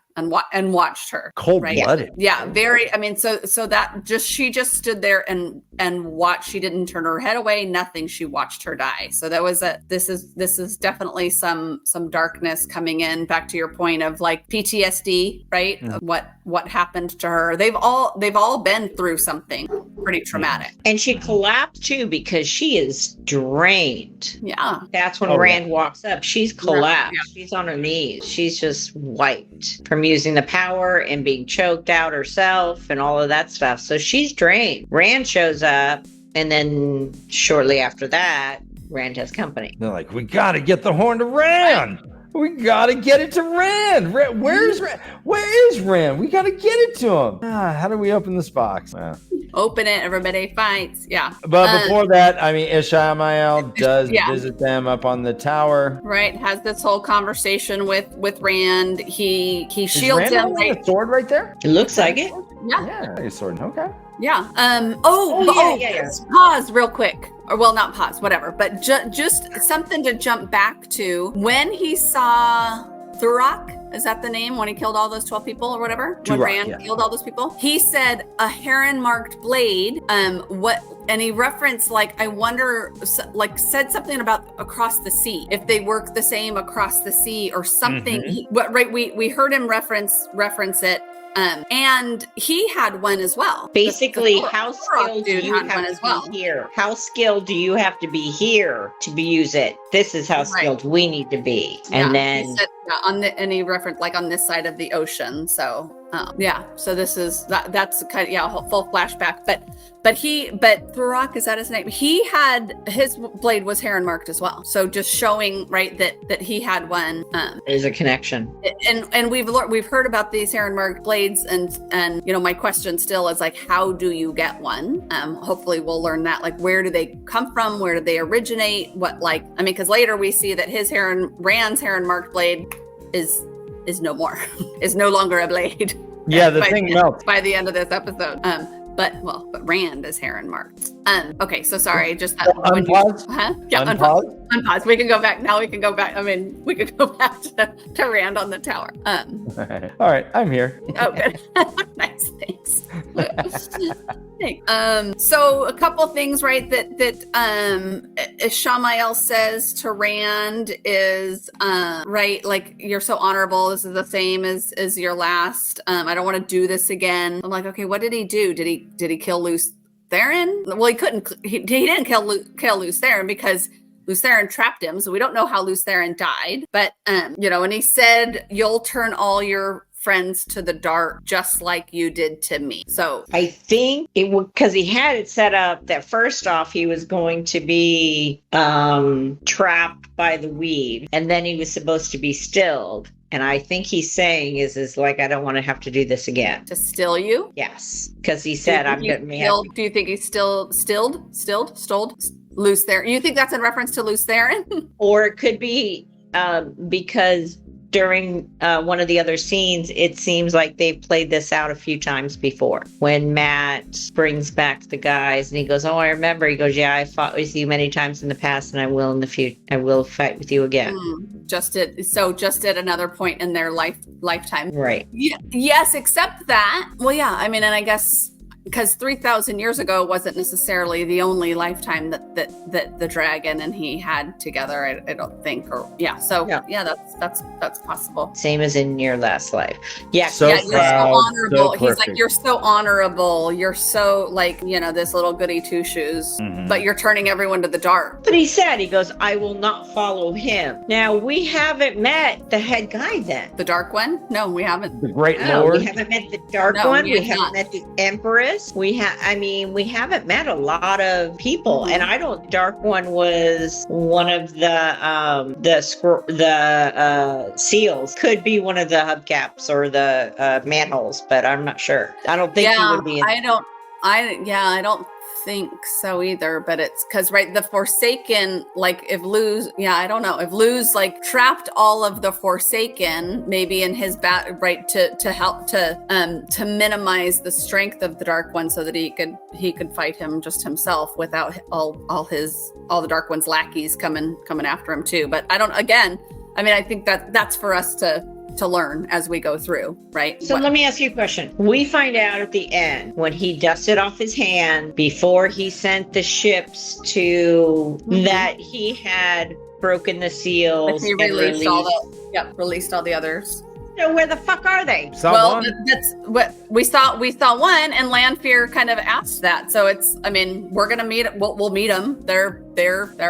And watched her cold-blooded. Yeah, very. I mean, so that she just stood there and watched. She didn't turn her head away. Nothing. She watched her die. So that was this is definitely some darkness coming in. Back to your point of like PTSD, right? Of what happened to her. They've all been through something pretty traumatic. And she collapsed too because she is drained. Yeah, that's when Rand walks up. She's collapsed. Yeah. She's on her knees. She's just wiped from using the power and being choked out herself and all of that stuff. So she's drained. Rand shows up, and then shortly after that, Rand has company. They're like, we gotta get the horn to Rand. We gotta get it to Rand. Where's Rand? Where is Rand? We gotta get it to him. How do we open this box? Open it. Everybody fights. Yeah. But before that, I mean, Ishamael does visit them up on the tower. Right. Has this whole conversation with Rand. He shields him. Is a sword right there? It looks like it. Yeah. A sword. Okay. Yeah. Pause real quick. Or well, not pause, whatever. But just something to jump back to when he saw Thurak. Is that the name when he killed all those 12 people or whatever? When Rand killed all those people? He said a heron-marked blade. And he referenced, like, I wonder, like, said something about across the sea. If they work the same across the sea or something. We heard him reference it. And he had one as well. Basically, how skilled do you have to be here? How skilled do you have to be here to use it? This is how skilled we need to be. And then any reference like on this side of the ocean. So so this is that's kind of a full flashback. But Throk, is that his name? He had his blade was heron marked as well. So just showing that he had one. There's a connection. And we've heard about these heron marked blades, and my question still is like, how do you get one? Hopefully we'll learn that. Like, where do they come from? Where do they originate? Because later we see that Rand's heron marked blade is no more, is no longer a blade. Yeah, the thing melts by the end of this episode. But Rand is heron marked. Okay, so sorry, just that. Unpause. Yeah, unpause. We can go back. Now we can go back. I mean, we could go back to Rand on the tower. All right, I'm here. Oh, good. Nice, thanks. So a couple things, right? That Shamael says to Rand is right, like, you're so honorable. This is the same as your last. I don't want to do this again. I'm like, okay, what did he do? Did he kill Leaf Theron? Well, he couldn't. He didn't kill Leaf Theron because Leaf Theron trapped him, so we don't know how Leaf Theron died. But and he said, "You'll turn all your friends to the dark, just like you did to me." So I think it would, because he had it set up that first off he was going to be trapped by the weed, and then he was supposed to be stilled. And I think he's saying is like, I don't want to have to do this again. To still you? Yes, because he said, "I'm going to." Do you think he's stilled Leaf Theron? You think that's in reference to Leaf Theron? Or it could be because during one of the other scenes, it seems like they've played this out a few times before. When Matt brings back the guys and he goes, "Oh, I remember." He goes, "Yeah, I fought with you many times in the past, and I will in the future. I will fight with you again." Just at another point in their lifetime. Right. Yeah, yes, except that. Well, yeah. I mean, and I guess because 3,000 years ago wasn't necessarily the only lifetime that the dragon and he had together. I don't think. That's possible. Same as in your last life. Yeah. So you're proud, so honorable. so He's like, "You're so honorable. You're so this little goody two shoes, but you're turning everyone to the dark." But he goes, "I will not follow him." Now, we haven't met the head guy then. The dark one? No, we haven't. The Great No, Lord. we haven't met the dark one. We haven't met the Empress. We haven't met a lot of people. And Dark One was one of the seals. Could be one of the hubcaps or the manholes, but I'm not sure. I don't think he would be. I don't think so either, but it's because the Forsaken, like, if Luz, I don't know if Luz like trapped all of the Forsaken maybe in his to help to minimize the strength of the Dark One so that he could fight him just himself without all the Dark One's lackeys coming after him too. But I think that's for us to learn as we go through, right? So let me ask you a question. We find out at the end when he dusted off his hand before he sent the ships to that he had broken the seals. He released all the others. So where the fuck are they? That's what we saw. We saw one, and Lanfear kind of asked that. So we're gonna meet. We'll meet them. They're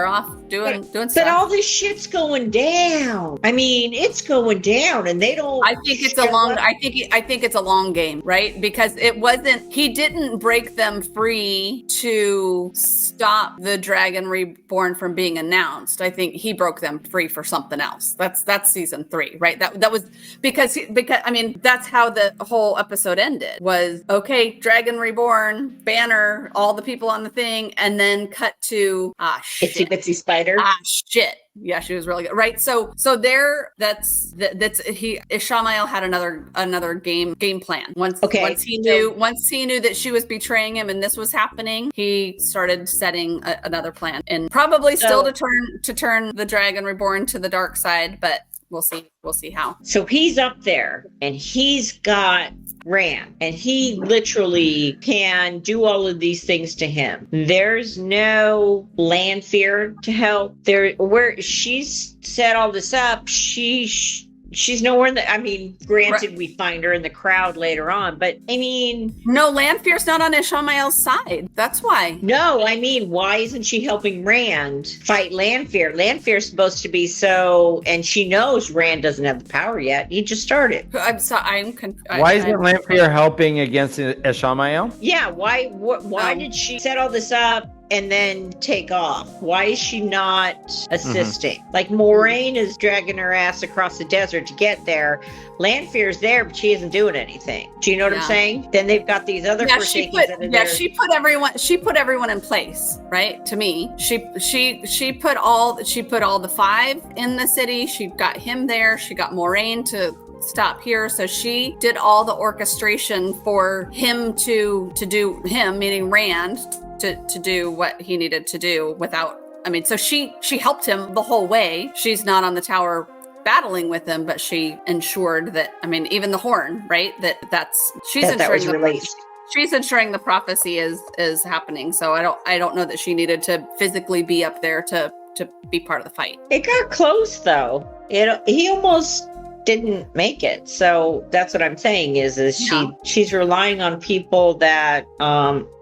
off doing stuff. But all this shit's going down. It's going down, and they don't. I think it's I think it's a long game, right? Because it wasn't. He didn't break them free to stop the Dragon Reborn from being announced. I think he broke them free for something else. That's season 3, right? That was because that's how the whole episode ended. Was okay. Dragon Reborn, banner, all the people on the thing, and then cut to shit. Itsy bitsy spider. Shit. Yeah, she was really good. Right. So there, Ishamael had another game plan. Once he knew that she was betraying him and this was happening, he started setting another plan, and probably still to turn the Dragon Reborn to the dark side, but we'll see how. So he's up there and he's got Rand, and he literally can do all of these things to him. There's no Lanfear to help. Where she's set all this up, she she's nowhere in the, I mean, granted, we find her in the crowd later on, but I mean. No, Lanfear's not on Ishamael's side. That's why. No, I mean, why isn't she helping Rand fight Lanfear? Lanfear's supposed to be so, and she knows Rand doesn't have the power yet. He just started. I'm sorry. Why isn't Lanfear helping against Ishamael? Yeah, why did she set all this up and then take off? Why is she not assisting? Like, Moraine is dragging her ass across the desert to get there. Lanfear's there, but she isn't doing anything. Do you know what I'm saying? Then they've got these other Forsakens that are there. She put everyone in place, right? To me, she put all the 5 in the city. She got him there. She got Moraine to stop here. So she did all the orchestration for him to do him, meaning Rand, to do what he needed to do without, I mean, so she helped him the whole way. She's not on the tower battling with him, but she ensured that, I mean, even the horn, right? She's ensuring the prophecy is happening. So I don't know that she needed to physically be up there to be part of the fight. It got close though. He almost didn't make it. So that's what I'm saying is she's relying on people that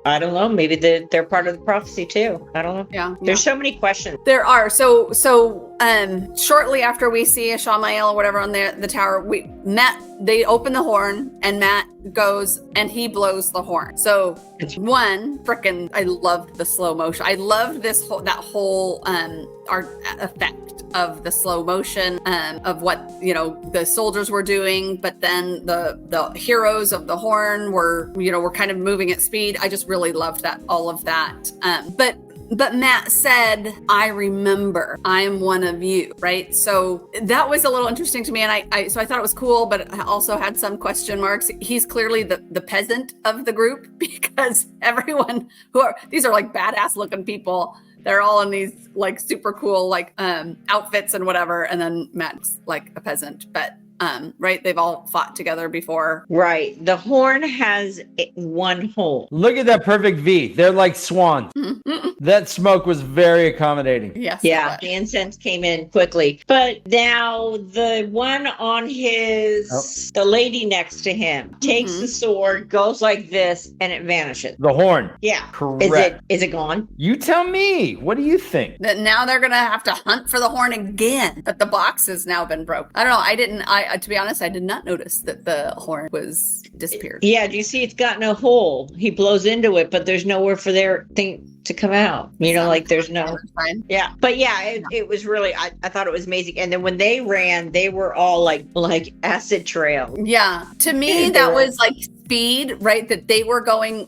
I don't know, maybe they're part of the prophecy too. I don't know. Yeah. There's so many questions. There are. So shortly after we see Ishamael or whatever on the tower, they open the horn and Matt goes and he blows the horn. So I loved the slow motion. I loved that whole art effect of the slow motion of what the soldiers were doing, but then the heroes of the horn were kind of moving at speed. I just really loved all of that. But Matt said, "I remember, I'm one of you," right? So that was a little interesting to me, and I thought it was cool, but I also had some question marks. He's clearly the peasant of the group, because everyone these are like badass looking people. They're all in these like super cool like outfits and whatever, and then Matt's like a peasant, but. Right? They've all fought together before. Right. The horn has one hole. Look at that perfect V. They're like swans. Mm-hmm. That smoke was very accommodating. Yes. Yeah. The incense came in quickly. But now the one on the lady next to him takes the sword, goes like this, and it vanishes. The horn. Yeah. Correct. Is it gone? You tell me. What do you think? That now they're going to have to hunt for the horn again. But the box has now been broke. I don't know. To be honest, I did not notice that the horn was disappeared. Yeah, do you see it's got no hole? He blows into it, but there's nowhere for their thing to come out. Like there's no. Yeah, but yeah, it was really. I thought it was amazing. And then when they ran, they were all like acid trail. Yeah, to me that was like speed, right? That they were going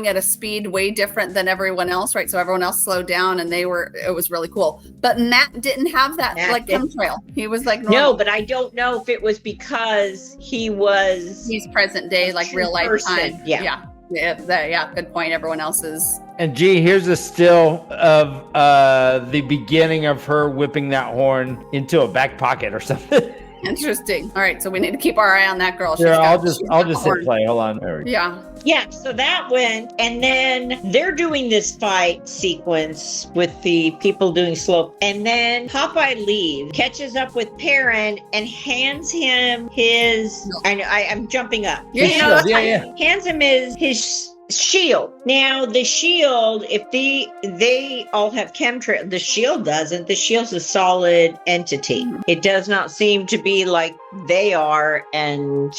at a speed way different than everyone else, right? So everyone else slowed down, and it was really cool. But Matt didn't have that chemtrail. He was like normal. No, but I don't know if it was because he's present day, like real life time. Yeah. Yeah, good point. Everyone else is. And here's a still of the beginning of her whipping that horn into a back pocket or something. Interesting. All right, so we need to keep our eye on that girl. I'll just hit play. Hold on. There we go. Yeah. Yeah, so that went, and then they're doing this fight sequence with the people doing slope, and then Popeye leaves, catches up with Perrin, and hands him his. I'm jumping up. Yeah. Hands him his shield. Now the shield, if they all have chemtrail, the shield doesn't. The shield's a solid entity. It does not seem to be like they are, and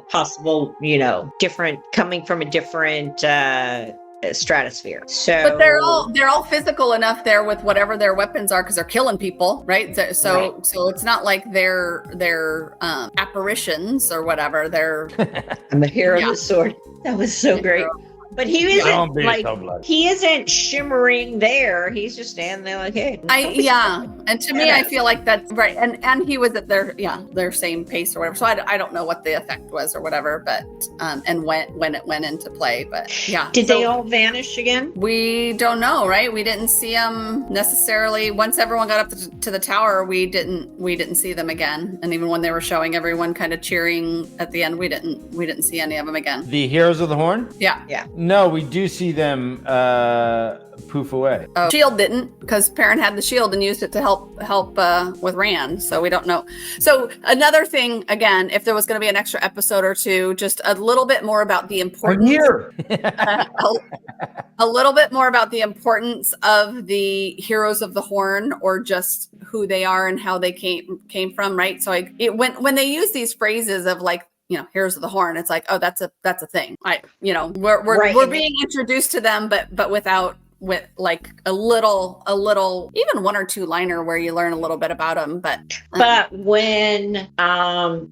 possible, different, coming from a different stratosphere. So, but they're all physical enough there with whatever their weapons are, because they're killing people, right? So it's not like they're apparitions or whatever. They're I'm a hero of the sword. That was so great. But he isn't he isn't shimmering there. He's just standing there like, hey. And to me, I feel like that's right. And he was at their same pace or whatever. So I don't know what the effect was or whatever, but and when it went into play. But yeah. Did they all vanish again? We don't know, right? We didn't see them necessarily. Once everyone got up to the tower, we didn't see them again. And even when they were showing everyone kind of cheering at the end, we didn't see any of them again. The heroes of the horn? Yeah. no, we do see them poof away. Oh, shield didn't, because Perrin had the shield and used it to help with Rand, so we don't know. So another thing, again, if there was going to be an extra episode or two, just a little bit more about the importance. I'm here. A little bit more about the importance of the heroes of the Horn, or just who they are and how they came from, right? So when they use these phrases of like, you know, heroes of the Horn, it's like, oh, that's a thing. We're being introduced to them, but with like a little, even one or two liner where you learn a little bit about them. But when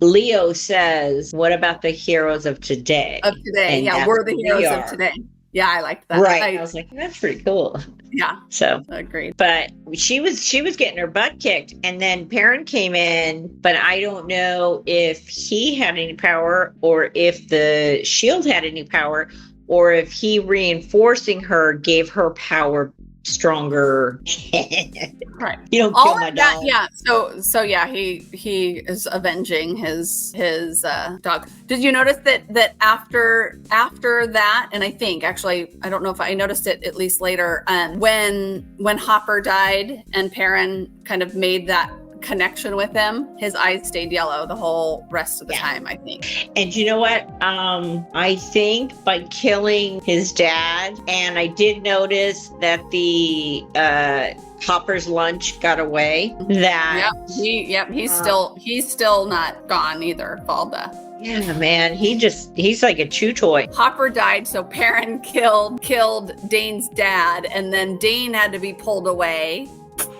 Leo says, what about the heroes of today? Yeah, we're the heroes of today. Yeah, I liked that. Right. I was like, that's pretty cool. Yeah. So agreed. But she was getting her butt kicked, and then Perrin came in, but I don't know if he had any power, or if the shield had any power, or if he reinforcing her gave her power stronger. Right. You don't kill my dog. Yeah. So yeah, he is avenging his dog. Did you notice that after that, and I think actually, I don't know if I noticed it at least later, when Hopper died and Perrin kind of made that connection with him, his eyes stayed yellow the whole rest of the time, I think. And you know what? I think by killing his dad, and I did notice that the Hopper's lunch got away. That he's still not gone either. Falda. Yeah, man, he's like a chew toy. Hopper died, so Perrin killed Dane's dad, and then Dane had to be pulled away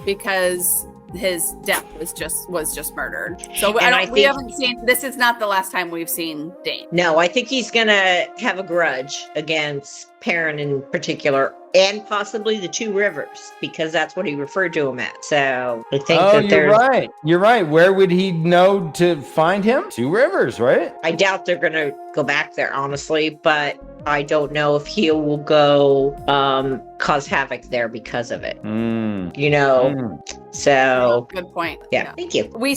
because his death was just murdered. So we haven't seen. This is not the last time we've seen Dane. No, I think he's gonna have a grudge against Perrin in particular, and possibly the Two Rivers, because that's what he referred to him at. So I think You're right. Where would he know to find him? Two Rivers, right? I doubt they're gonna go back there, honestly, but I don't know if he will go cause havoc there because of it. You know. So good point. Yeah. Thank you. We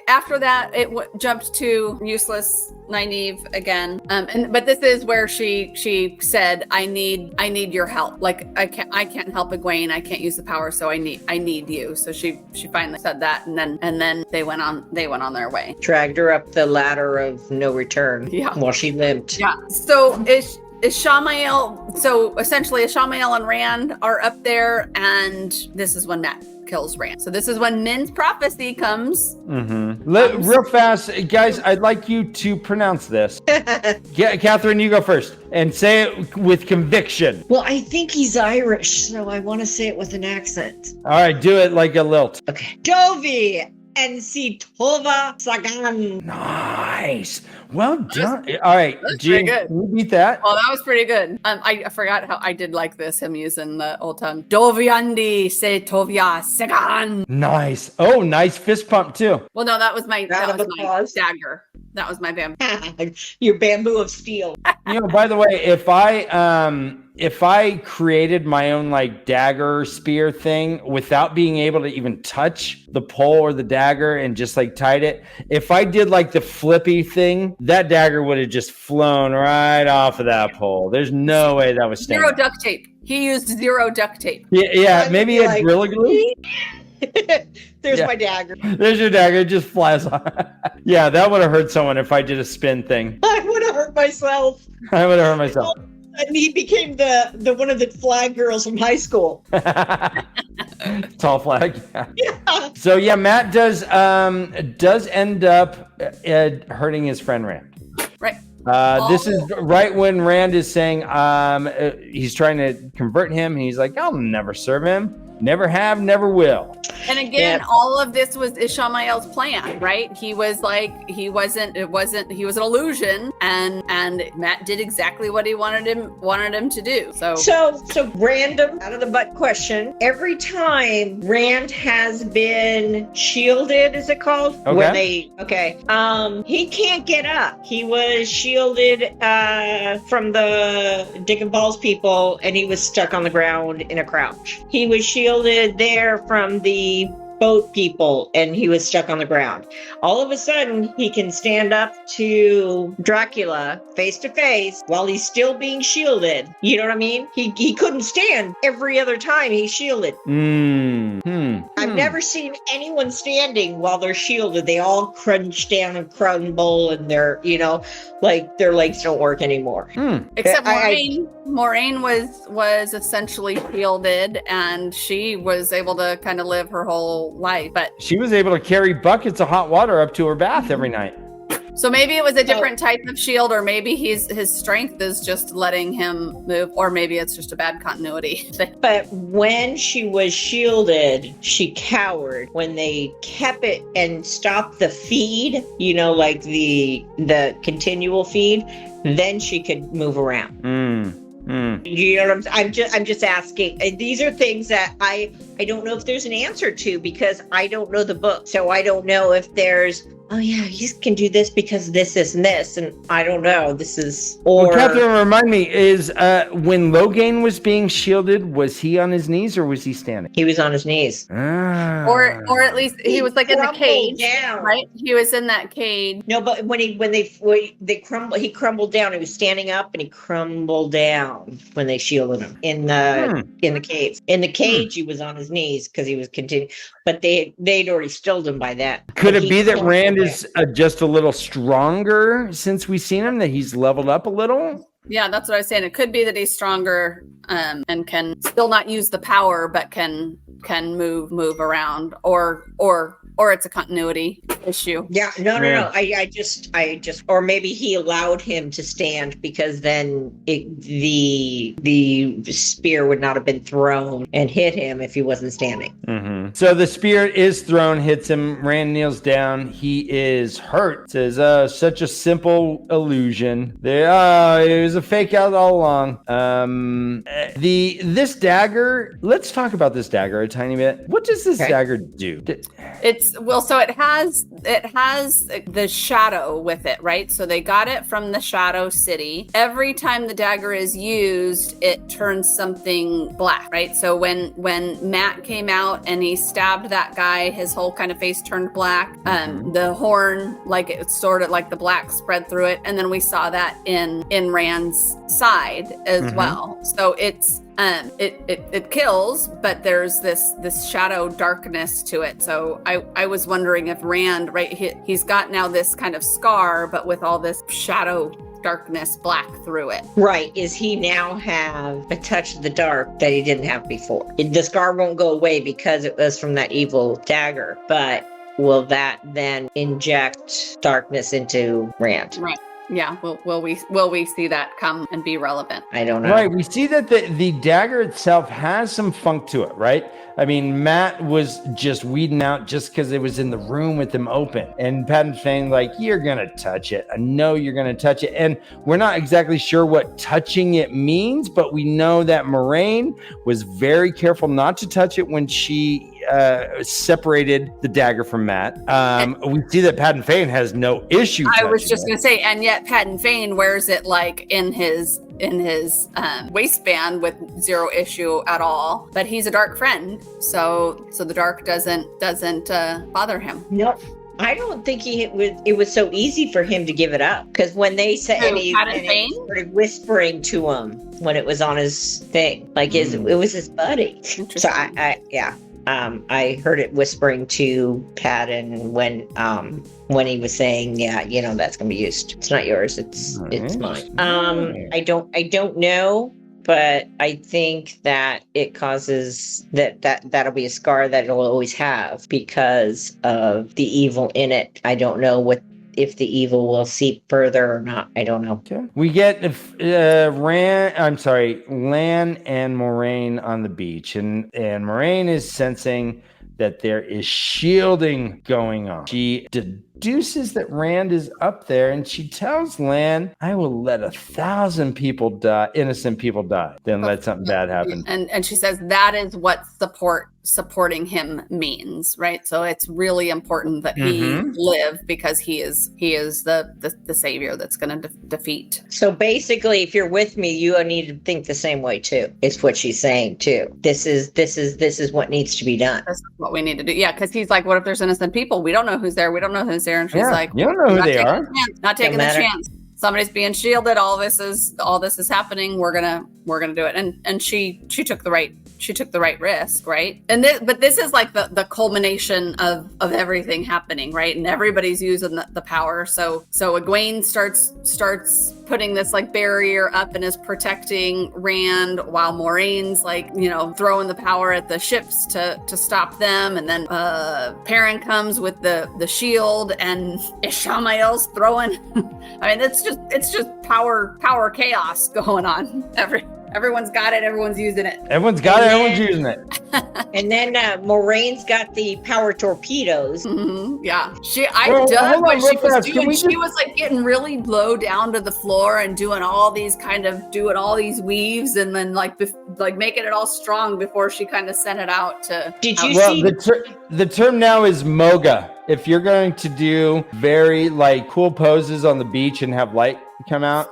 after that it jumped to useless Nynaeve again. But this is where she said, I need your help. Like I can't help Egwene. I can't use the power, so I need you. So she finally said that, and then they went on their way. Dragged her up the ladder of no return. Yeah. While she limped. Yeah. So is Ishamael, so essentially Ishamael and Rand are up there, and this is when Mat kills Rand. So this is when Min's prophecy comes. Real fast, guys, I'd like you to pronounce this. Catherine, you go first and say it with conviction. Well, I think he's Irish, so I want to say it with an accent. All right, do it like a lilt. Okay. Dovie and si tova sagan. Nice. Well done. All right, Gene, can you beat that? Oh, that was pretty good. I forgot how I did like this, him using the old tongue. Doviandi se tovia segan. Nice. Oh, nice fist pump too. Well, no, that was my dagger. That was my bamboo. Your bamboo of steel. By the way, if I created my own like dagger spear thing without being able to even touch the pole or the dagger and just like tied it, if I did like the flippy thing, that dagger would have just flown right off of that pole. There's no way that was standing. Zero duct tape. He used zero duct tape. Yeah, maybe he had Gorilla Glue. There's my dagger. There's your dagger. It just flies off. Yeah, that would have hurt someone if I did a spin thing. I would have hurt myself. And he became the one of the flag girls from high school. Tall flag. Yeah. So yeah, Mat does end up hurting his friend Rand. Right. This is right when Rand is saying he's trying to convert him. And he's like, I'll never serve him. Never have, never will. And again, all of this was Ishamael's plan, right? He was an illusion, and Mat did exactly what he wanted him to do. So random out of the butt question. Every time Rand has been shielded, is it called? Okay. He can't get up. He was shielded from the Dick and Balls people, and he was stuck on the ground in a crouch. He was shielded there from the boat people and he was stuck on the ground. All of a sudden, he can stand up to Dracula face to face while he's still being shielded. You know what I mean? He couldn't stand every other time he's shielded. I've never seen anyone standing while they're shielded. They all crunch down and crumble and they're, like their legs don't work anymore. Except Moraine was essentially shielded and she was able to kind of live her whole life. But she was able to carry buckets of hot water up to her bath every night. So maybe it was a different type of shield, or maybe his strength is just letting him move, or maybe it's just a bad continuity thing. But when she was shielded, she cowered. When they kept it and stopped the feed, like the continual feed, then she could move around. You know what I'm just asking. These are things that I don't know if there's an answer to because I don't know the book. So I don't know if there's, oh yeah, he can do this because this and this, and I don't know. This is Well, Catherine, remind me, is when Logain was being shielded, was he on his knees or was he standing? He was on his knees. Or at least he was like in the cage, down. Right? He was in that cage. No, but when they crumbled, he crumbled down. He was standing up and he crumbled down when they shielded him in the cave. In the cage, he was on his knees because he was continuing. But they'd already stilled him by that. Could it be that Rand is just a little stronger since we've seen him, that he's leveled up a little? Yeah, that's what I was saying. It could be that he's stronger and can still not use the power, but can move around, or it's a continuity issue. Yeah, no. I just, or maybe he allowed him to stand because then the spear would not have been thrown and hit him if he wasn't standing. So the spear is thrown, hits him. Rand kneels down. He is hurt. Says, such a simple illusion. It was a fake out all along. This dagger. Let's talk about this dagger a tiny bit. What does this dagger do? So it has the shadow with it, right? So they got it from the Shadow City. Every time the dagger is used, it turns something black, right? So when Matt came out and he stabbed that guy, his whole kind of face turned black. The horn, like it sort of like the black spread through it, and then we saw that in Rand's side as well. So it's it kills, but there's this shadow darkness to it. So I was wondering if Rand, right, he's got now this kind of scar, but with all this shadow darkness black through it. Right. Is he now have a touch of the dark that he didn't have before? The scar won't go away because it was from that evil dagger, but will that then inject darkness into Rand? Right. Yeah, will we see that come and be relevant? I don't know. Right, we see that the dagger itself has some funk to it, right? I mean, Matt was just weeding out just because it was in the room with them open. And Patton saying, like, you're going to touch it. I know you're going to touch it. And we're not exactly sure what touching it means, but we know that Moraine was very careful not to touch it when she separated the dagger from Matt. We see that Patton Fane has no issue. I was just going to say, and yet Patton Fane wears it like in his waistband with zero issue at all. But he's a dark friend, so the dark doesn't bother him. Nope. I don't think it was so easy for him to give it up, because when they said and he started whispering to him when it was on his thing, like it was his buddy. So I heard it whispering to Patton when he was saying, that's gonna be used. It's not yours. It's mine. I don't know. But I think that it causes that'll be a scar that it'll always have because of the evil in it. I don't know if the evil will seep further or not. I don't know. Okay. We get Lan and Moraine on the beach, and Moraine is sensing that there is shielding going on. She deduces that Rand is up there, and she tells Lan, I will let 1,000 people die, innocent people die, then let something bad happen. And she says that is what support supporting him means, right? So it's really important that he live, because he is the savior that's going to defeat. So basically, if you're with me, you need to think the same way too. Is what she's saying too. This is what needs to be done. This is what we need to do. Yeah, because he's like, what if there's innocent people? We don't know who's there. We don't know who's there. And she's like, you don't know who they are. Not taking the chance. Somebody's being shielded. All this is happening. We're gonna do it. And she took the right risk, right? And but this is like the culmination of everything happening, right? And everybody's using the power. So Egwene starts putting this like barrier up and is protecting Rand, while Moraine's like, throwing the power at the ships to stop them. And then Perrin comes with the shield, and Ishamael's throwing. I mean, it's just power chaos going on. Everyone's got it. Everyone's using it. Everyone's got it. Everyone's using it. And then Moraine's got the power torpedoes. Mm-hmm. Yeah. She was like getting really low down to the floor and doing all these weaves, and then like making it all strong before she kind of sent it out to. Did you see? The term now is moga. If you're going to do very like cool poses on the beach and have light come out.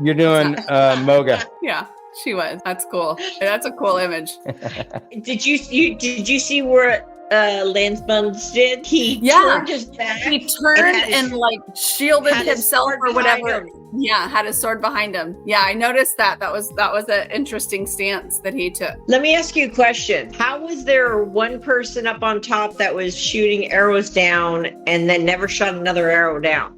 You're doing moga. Yeah, she was. That's cool. That's a cool image. Did you see where Lansbuns did? He turned his back. He turned and like shielded himself or whatever. Yeah, had his sword behind him. Yeah, I noticed that. That was an interesting stance that he took. Let me ask you a question. How was there one person up on top that was shooting arrows down and then never shot another arrow down?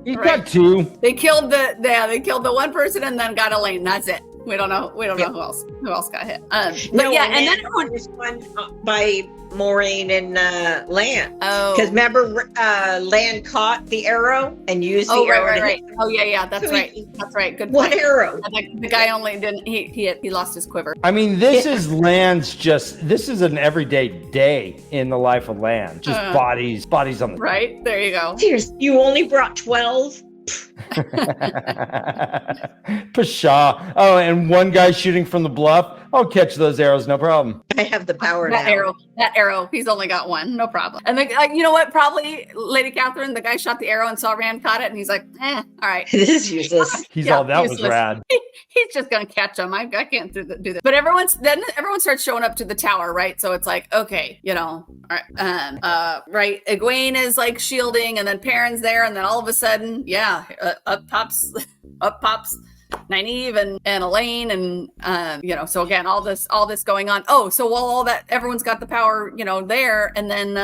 He got two. They killed the one person and then got Elaine. That's it. We don't know who else got hit. And then this one by Moraine and Lan. Oh, because remember, Lan caught the arrow and used the arrow. Right. Oh yeah, that's right. That's right. Good. One arrow. The guy only didn't. He lost his quiver. I mean, this is Lan's this is an everyday day in the life of Lan. Just bodies on the right there. You go. Seriously, you only brought 12. Pshaw. Oh, and one guy shooting from the bluff. I'll catch those arrows, no problem. I have the power that now. That arrow, he's only got one, no problem. And you know what? Probably Lady Catherine, the guy shot the arrow and saw Rand caught it, and he's like, all right. This is useless. That was rad. He's just gonna catch him. I can't do this. But everyone starts showing up to the tower, right? So it's like, okay, all right, right. Egwene is like shielding, and then Perrin's there, and then all of a sudden, up pops Nynaeve and Elaine, and so again, all this going on. Oh, so while all that, everyone's got the power, there, and then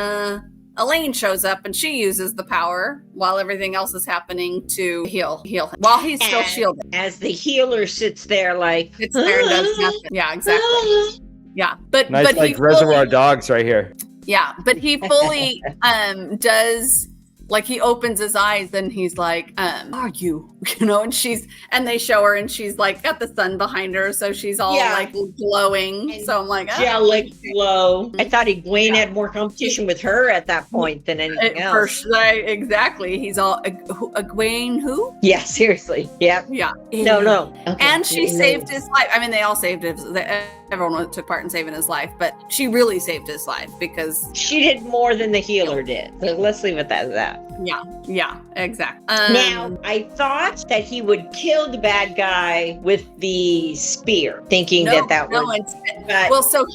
Elaine shows up and she uses the power while everything else is happening to heal him while he's still shielded. As the healer sits there like and does nothing. Yeah, exactly. Yeah, but nice, but like he Reservoir Dogs right here. Yeah, but he fully does. Like he opens his eyes and he's like, are you? And they show her and she's like got the sun behind her, so she's all like glowing. And so I'm like, angelic glow. I thought Egwene had more competition with her at that point than anything else. Exactly. He's all Egwene who? Yeah, seriously. Yeah. Yeah. No. Okay. And she saved his life. I mean, they all saved his. Everyone took part in saving his life, but she really saved his life because she did more than the healer did. So let's leave it at that. Yeah, exactly. Now, I thought that he would kill the bad guy with the spear, thinking that was... Well, so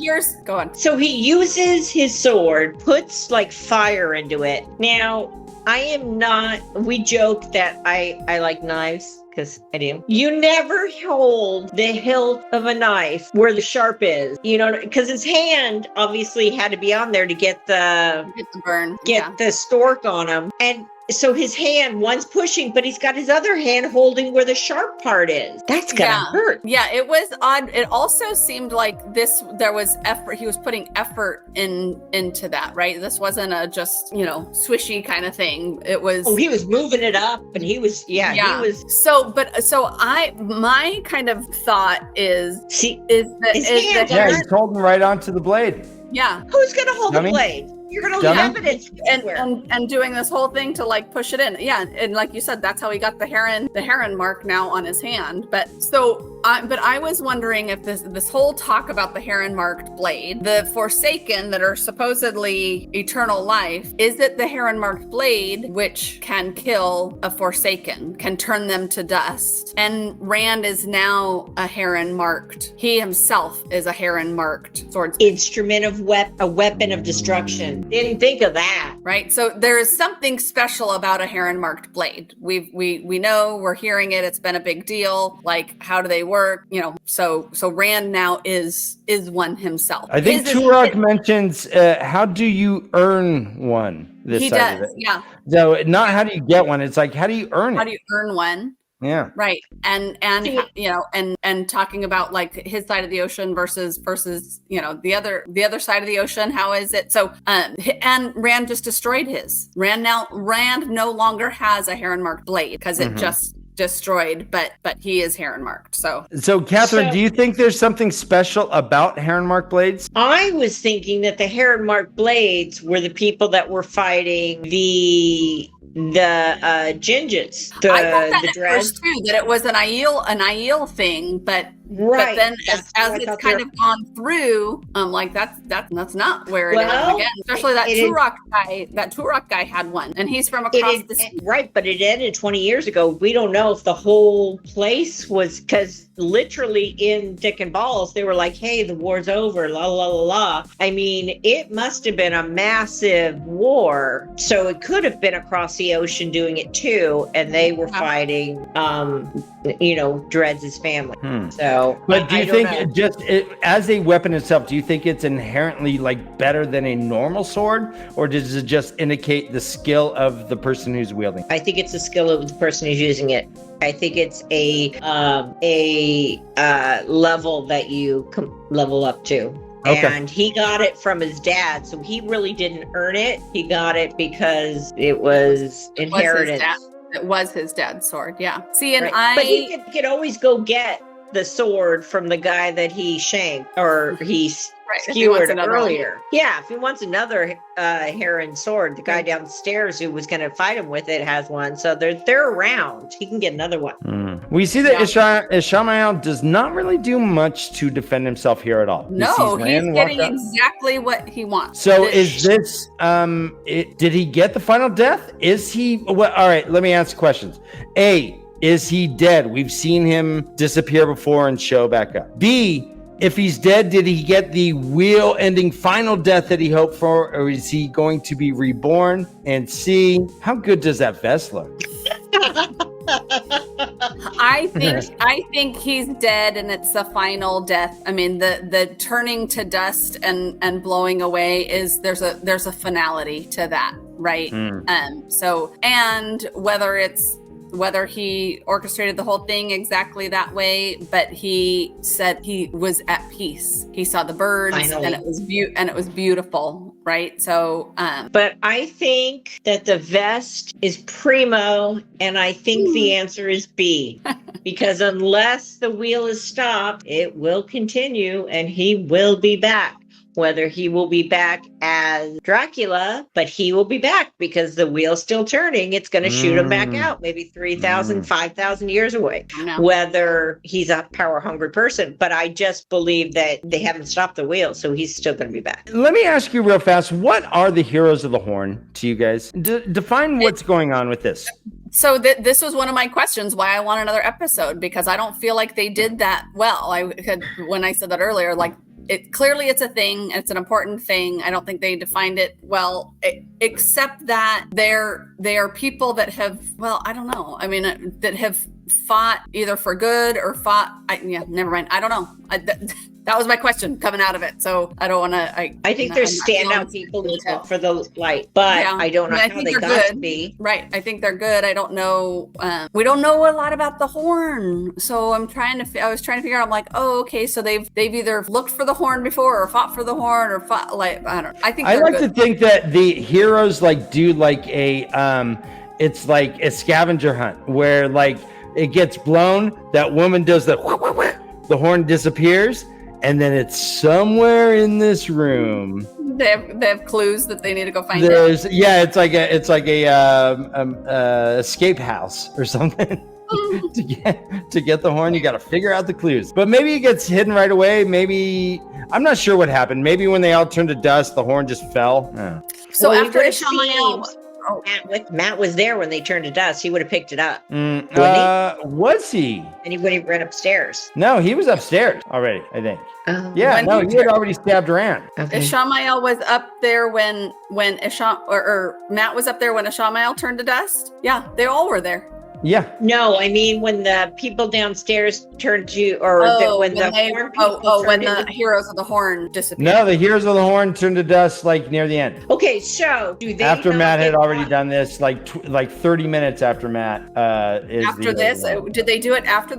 go on. So he uses his sword, puts like fire into it. Now, we joke that I like knives. Because I do. You never hold the hilt of a knife where the sharp is, because his hand obviously had to be on there to get the burn, the stork on him. And so his hand, one's pushing, but he's got his other hand holding where the sharp part is. That's gonna hurt. Yeah, it was odd. It also seemed like there was effort. He was putting effort into that, right? This wasn't a just, swishy kind of thing. It was. Oh, he was moving it up, and he was. He was. So my kind of thought is he's holding right onto the blade. Yeah. Who's gonna hold the blade? You're gonna have it and doing this whole thing to like push it in. Yeah, and like you said, that's how he got the heron mark now on his hand. But so But I was wondering if this whole talk about the heron-marked blade, the Forsaken that are supposedly eternal life, is it the heron-marked blade which can kill a Forsaken, can turn them to dust? And Rand is now a heron-marked. He himself is a heron-marked swordsman. Instrument of a weapon of destruction. Didn't think of that. Right. So there is something special about a heron-marked blade. We know, we're hearing it. It's been a big deal. Like, how do they work? You know, so Rand now is one himself. I think Turok mentions how do you earn one? This he side does. of it. Yeah. So not how do you get one? It's like how do you earn it? How do you earn one? Yeah. Right. And you know, and talking about like his side of the ocean versus, you know, the other side of the ocean. How is it? So and Rand just destroyed his. Rand no longer has a heron marked blade because it just destroyed, but he is heron marked. So Catherine, do you think there's something special about heron marked blades? I was thinking that the heron marked blades were the people that were fighting the Ginges, I thought that the at dread. first too, that it was an Aiel thing, but Right. But then That's as what I it's thought kind of gone through, like that's not where it is Well, again. Especially that it Turok guy. That Turok guy had one, and he's from across the sea. Right, but it ended 20 years ago. We don't know if the whole place was, because literally in Dick and Balls, they were like, hey, the war's over, la, la, la, la. I mean, it must have been a massive war. So it could have been across the ocean doing it too. And they were fighting, Dred's family. So, but do you think as a weapon itself, do you think it's inherently like better than a normal sword, or does it just indicate the skill of the person who's wielding? I think it's the skill of the person who's using it. I think it's a level that you level up to. Okay. And he got it from his dad, so he really didn't earn it. He got it because it was inheritance. It was his dad's sword, yeah. See, and right. But he could always go get the sword from the guy that he shanked or he skewered earlier. Yeah, if he wants another heron sword, the guy downstairs who was going to fight him with it has one. So they're around. He can get another one. We see that Ishamael does not really do much to defend himself here at all. No, he's getting exactly what he wants. So is this, did he get the final death? Is he, all right, let me ask questions. A, is he dead? We've seen him disappear before and show back up. B, if he's dead, did he get the wheel-ending final death that he hoped for, or is he going to be reborn? And C, how good does that vest look? I think he's dead, and it's the final death. I mean, the turning to dust and blowing away is there's a finality to that, right? So, and whether he orchestrated the whole thing exactly that way, but he said he was at peace. He saw the birds, finally. And it was beautiful, right? So, but I think that the vest is primo, and I think the answer is B, because unless the wheel is stopped, it will continue, and he will be back. Whether he will be back as Dracula, but he will be back because the wheel's still turning. It's going to shoot him back out, maybe 3,000, 5,000 years away. Whether he's a power-hungry person, but I just believe that they haven't stopped the wheel, so he's still going to be back. Let me ask you real fast, what are the heroes of the Horn to you guys? Define what's going on with this. So this was one of my questions, why I want another episode, because I don't feel like they did that well. When I said that earlier, like, it's a thing. It's an important thing. I don't think they defined it well, except that they are people that have, I don't know. I mean, that have fought either for good or never mind. I don't know. That was my question coming out of it. So I don't want to. I think there's standout people who look for the light, but I don't know how they got to be. Right. I think they're good. I don't know. We don't know a lot about the Horn, so I was trying to figure out. I'm like, oh, okay. So they've either looked for the Horn before, or fought for the Horn, or fought like I don't know. I like to think that the heroes do like it's like a scavenger hunt where like it gets blown. That woman does the Horn disappears. And then it's somewhere in this room. They have clues that they need to go find it. Yeah, it's like a escape house or something. to get the horn, you got to figure out the clues. But maybe it gets hidden right away. Maybe I'm not sure what happened. Maybe when they all turned to dust, the horn just fell. So Well, after Ishamael, Matt was there when they turned to dust. He would have picked it up. Was he? And he would have run upstairs. No, he was upstairs already, I think. Oh. Yeah, When no, he he had already stabbed Rand. Okay. Ishamael was up there when or Matt was up there when Ishamael turned to dust. Yeah, they all were there. Yeah. No, I mean when the people downstairs turned to, or when the horn people when turned the into- heroes of the horn disappeared. No, the Heroes of the Horn turned to dust like near the end. Okay, so do they After not Matt had get already caught? done this, like 30 minutes after Matt is After this, did they do it after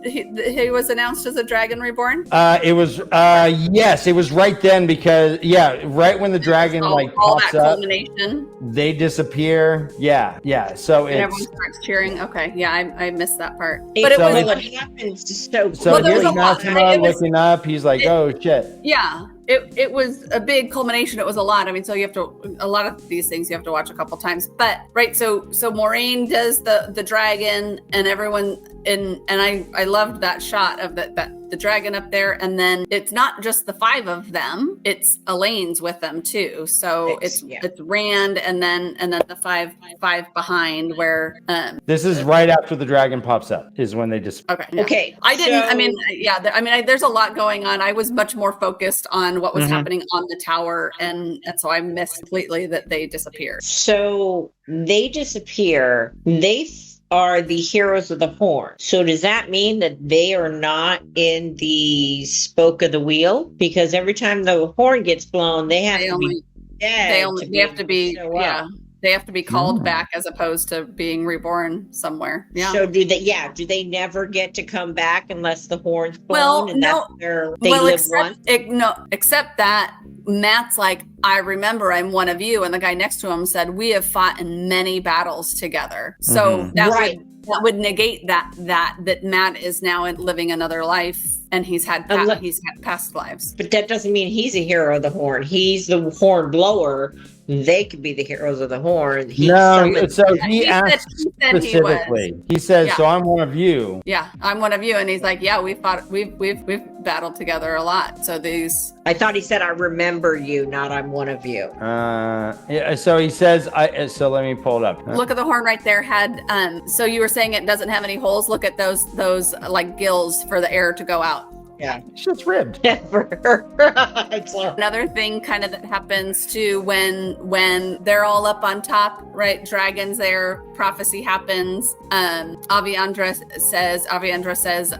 he was announced as a Dragon Reborn? it was yes, it was right then because right when the dragon all pops that up, culmination, they disappear. Yeah. So and everyone it's starts cheering. Okay, yeah, I missed that part. But But it So was what happens so so Well, there was here's a lot. Maxima It was- looking up. He's like, oh shit. yeah. It was a big culmination. It was a lot. I mean, so you have to, a lot of these things you have to watch a couple times. But right, so Moraine does the dragon, and everyone, and I loved that shot of the dragon up there, and then it's not just the 5 of them; it's Elaine's with them too. So it's Rand, and then the five behind where. This is right after the dragon pops up. Is when they just Okay. Yeah. Okay, I didn't. so- I mean, there's a lot going on. I was much more focused on what was happening on the tower, and so I missed completely that they disappeared. So they disappear. They are the heroes of the horn. So does that mean that they are not in the spoke of the wheel? Because every time the horn gets blown, they have They to only, be dead. they have to be, show up. yeah. They have to be called back as opposed to being reborn somewhere. Yeah. So do they never get to come back unless the horn's blown? Well, and no. They live once? Except that Matt's like, I remember I'm one of you. And the guy next to him said, we have fought in many battles together. So that would negate that Matt is now living another life, and he's had past lives. But that doesn't mean he's a hero of the horn. He's the horn blower. They could be the heroes of the horn. He asked specifically. He says, "So I'm one of you." Yeah, I'm one of you, and he's like, "Yeah, we've battled together a lot." So these. I thought he said, "I remember you," not "I'm one of you." So he says, So let me pull it up. Look at the horn right there. Had so you were saying it doesn't have any holes. Look at those like gills for the air to go out. Yeah, shit's ribbed. Another thing kind of that happens too when they're all up on top, right? Dragons there, prophecy happens. Aviandra says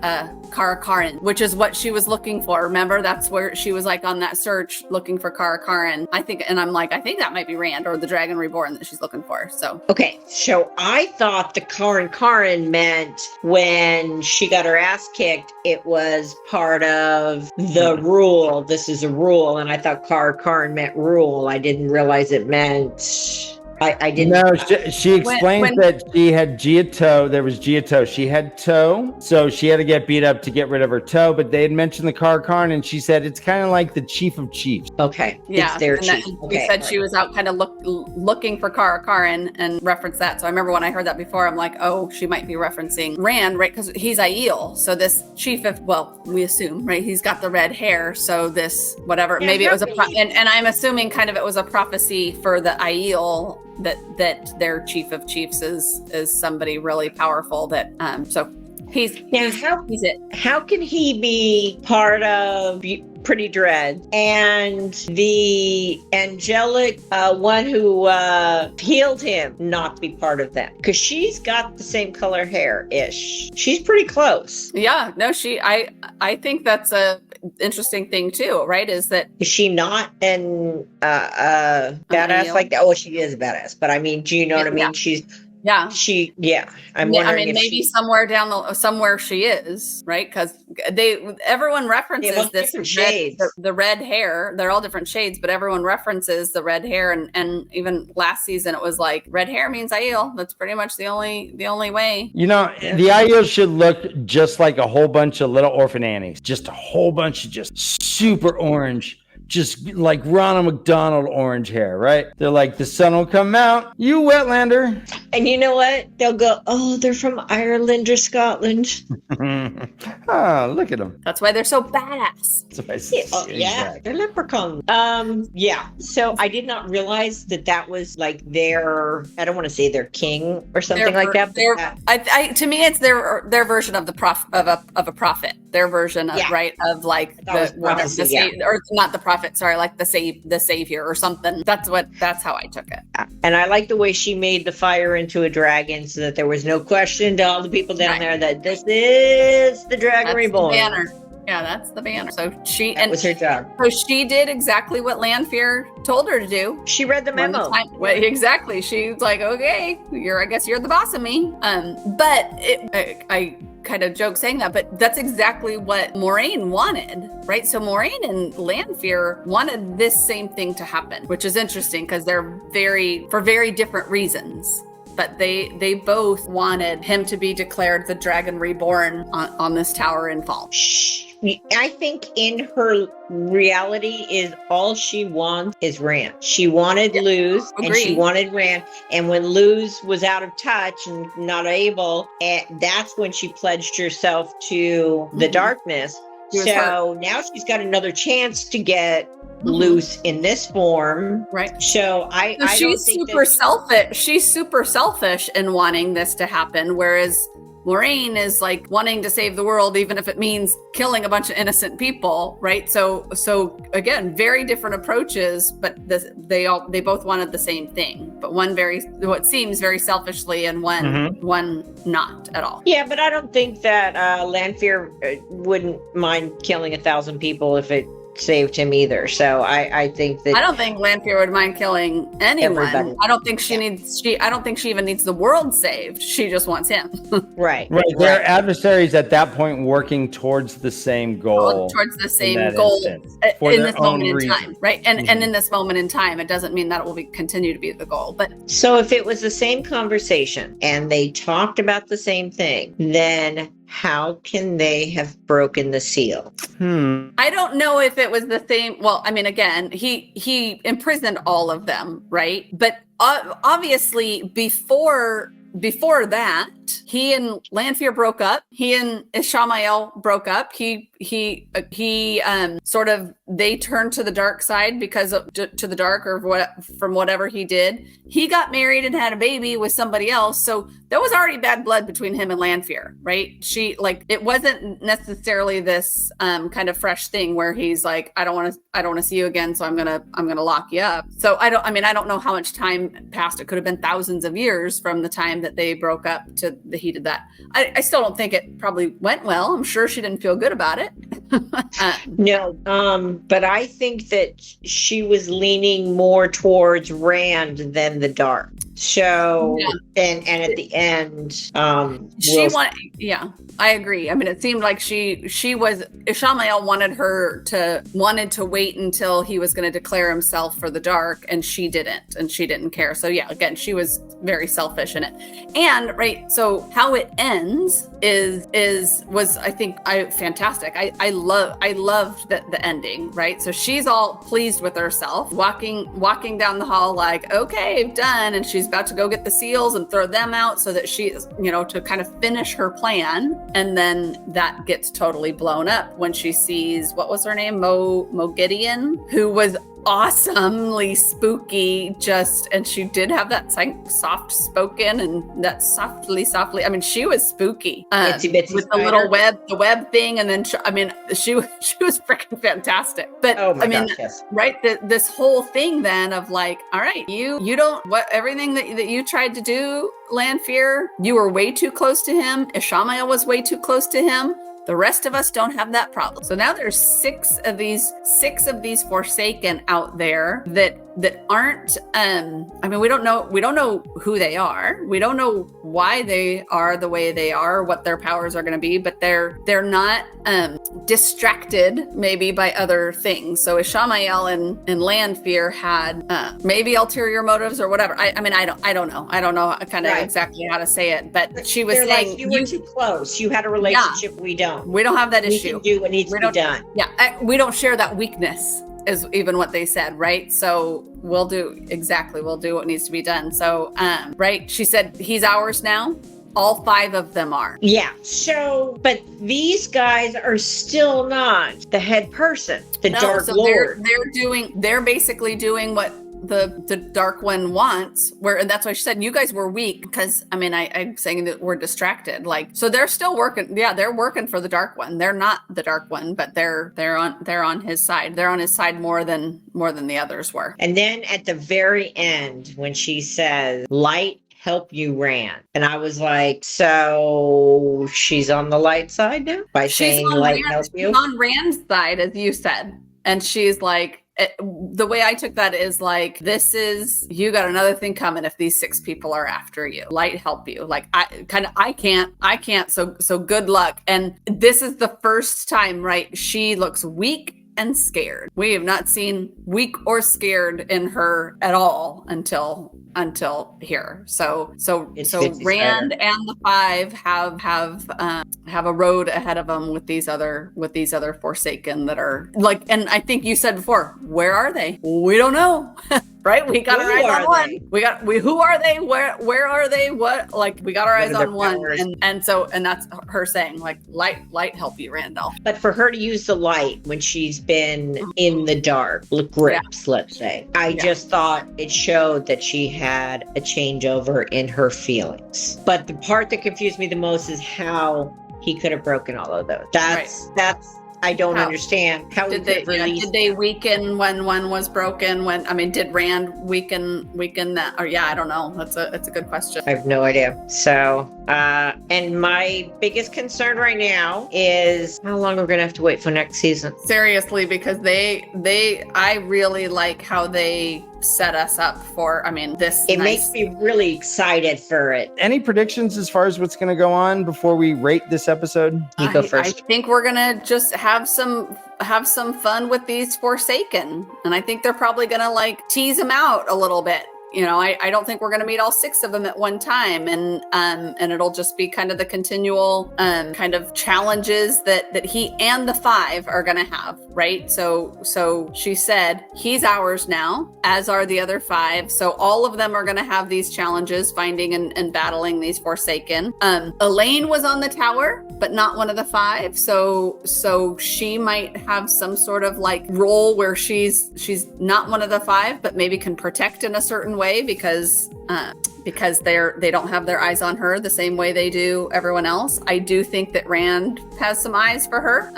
Kara Karin, which is what she was looking for. Remember, that's where she was like on that search looking for Kara Karin. I think that might be Rand or the Dragon Reborn that she's looking for. So okay, so I thought the Karin meant when she got her ass kicked, it was part of the rule. This is a rule, and I thought Karin meant rule. I didn't realize it meant. I didn't. No, she explains that she had Gia toe. There was Gia toe. She had toe, so she had to get beat up to get rid of her toe. But they had mentioned the Karn, and she said it's kind of like the chief of chiefs. Okay, yeah, it's their and chief. She said she was out kind of looking for Karin and referenced that. So I remember when I heard that before, I'm like, oh, she might be referencing Rand, right? Because he's Aiel. So this chief of, well, we assume, right? He's got the red hair. So this whatever, maybe it was and I'm assuming kind of it was a prophecy for the Aiel. That their chief of chiefs is somebody really powerful. That so he's it. How can he be part of Pretty Dread and the angelic one who healed him not be part of that? Because she's got the same color hair ish. She's pretty close. Yeah, no, I think that's a interesting thing too, right? Is she not an badass like that? Oh, she is a badass, but I mean, do you know what I mean? I'm wondering. I mean, maybe somewhere she is, right? Because everyone references this the red hair. They're all different shades, but everyone references the red hair, and even last season it was like red hair means Aiel. That's pretty much the only way. You know, the Aiel should look just like a whole bunch of little orphan Annies, just a whole bunch of just super orange. Just like Ronald McDonald orange hair, right? They're like, the sun will come out, you wetlander. And you know what? They'll go, oh, they're from Ireland or Scotland. Oh, look at them. That's why they're so badass. Yeah, they're leprechauns. Yeah. So I did not realize that was like their, I don't want to say their king or something like that. But to me, it's their version of a prophet. Their version of of like or not the prophet. Sorry, like the savior or something. That's how I took it. And I like the way she made the fire into a dragon, so that there was no question to all the people down there that this is the Dragon Reborn. The banner. Yeah, that's the banner. So that was her job. So she did exactly what Lanfear told her to do. She read the memo. Exactly. She's like, okay, I guess you're the boss of me. But I kind of joke saying that, but that's exactly what Moraine wanted, right? So Moraine and Lanfear wanted this same thing to happen, which is interesting because they're for very different reasons. But they both wanted him to be declared the Dragon Reborn on this tower in fall. I think in her reality is all she wants is Rand. She wanted Luz and she wanted Rand. And when Luz was out of touch and not able, that's when she pledged herself to the darkness. So now she's got another chance to get loose in this form, right? So she's super selfish. She's super selfish in wanting this to happen, whereas Moraine is like wanting to save the world, even if it means killing a bunch of innocent people, right? So again, very different approaches, but they both wanted the same thing, but one what seems very selfishly, and one not at all. Yeah, but I don't think that Lanfear wouldn't mind killing 1,000 people if it saved him either. So I think that I don't think Lanfear would mind killing anyone. Everybody. I don't think I don't think she even needs the world saved. She just wants him. Right. They're adversaries at that point working towards the same goal. Towards the same goal in this moment in time, right? And in this moment in time, it doesn't mean that it will continue to be the goal. But so if it was the same conversation and they talked about the same thing, then how can they have broken the seal? I don't know if it was the same. Well, I mean, again, he imprisoned all of them, right? But obviously before that, he and Lanfear broke up. He and Ishamael broke up. He sort of, they turned to the dark side because to the dark or from whatever he did. He got married and had a baby with somebody else. So there was already bad blood between him and Lanfear, right? It wasn't necessarily this kind of fresh thing where he's like, I don't want to see you again, so I'm gonna lock you up. So I don't know how much time passed. It could have been thousands of years from the time that they broke up to the he did that. I still don't think it probably went well. I'm sure she didn't feel good about it. No, but I think that she was leaning more towards Rand than the dark. So and at the end, I agree. I mean, it seemed like Ishamael wanted to wait until he was going to declare himself for the dark, and she didn't care. So yeah, again, she was very selfish in it. And right, so how it ends was I think fantastic. I loved the ending, right? So she's all pleased with herself, walking down the hall like, okay, done, and she's about to go get the seals and throw them out so that she's, to kind of finish her plan. And then that gets totally blown up when she sees, what was her name? Mo Gideon, who was awesomely spooky, and she did have that soft spoken and that softly. I mean, she was spooky with the little the web thing, and then she was freaking fantastic. But right, this whole thing then of like, all right, you don't everything that you tried to do, Lanfear, you were way too close to him. Ishamael was way too close to him. The rest of us don't have that problem. So now there's six of these Forsaken out there that aren't we don't know who they are. We don't know why they are the way they are, what their powers are going to be, but they're not distracted maybe by other things. So Ishamael and Lanfear had maybe ulterior motives or whatever. I don't know. I don't know kind of exactly how to say it, but she was saying like, you were too close. You had a relationship. We don't. We don't have that issue. We can do what needs to be done. Yeah, we don't share that weakness. is even what they said, right? So we'll do what needs to be done. So, right. She said he's ours now. All 5 of them are. Yeah. So, but these guys are still not the head person, the Dark Lord. They're basically doing what the Dark One wants, and that's why she said you guys were weak, because I mean I'm saying that we're distracted, like, so they're still working. Yeah, they're working for the Dark One. They're not the Dark One, but they're on his side. They're on his side more than the others were. And then at the very end, when she says light help you, Rand, and I was like, so she's on the light side now by saying light help you? She's on Rand's side, as you said, and she's like, the way I took that is like, you got another thing coming if these 6 people are after you. Light help you. Like, I can't. So good luck. And this is the first time, right? She looks weak and scared. We have not seen weak or scared in her at all until here. So Rand and the 5 have a road ahead of them with these other Forsaken that are like, and I think you said before, where are they? We don't know. Right? We got our eyes on one. Who are they? Where are they? What? Like, we got our eyes on one. And that's her saying, like, light help you, Randall. But for her to use the light when she's been in the dark grips, let's say, I just thought it showed that she had a changeover in her feelings. But the part that confused me the most is how he could have broken all of those. That's I don't understand how did they weaken when one was broken? Did Rand weaken that? Or I don't know. That's a good question. I have no idea. So, and my biggest concern right now is how long we're gonna have to wait for next season. Seriously, because I really like how they set us up for, this. It makes me really excited for it. Any predictions as far as what's going to go on before we rate this episode? You go first. I think we're going to just have some fun with these Forsaken. And I think they're probably going to like tease them out a little bit. I don't think we're going to meet all 6 of them at one time, and it'll just be kind of the continual kind of challenges that he and the 5 are going to have, right? So she said he's ours now, as are the other 5. So all of them are going to have these challenges, finding and battling these Forsaken. Elaine was on the tower, but not one of the 5. So she might have some sort of like role where she's not one of the 5, but maybe can protect in a certain way, because they don't have their eyes on her the same way they do everyone else. I do think that Rand has some eyes for her.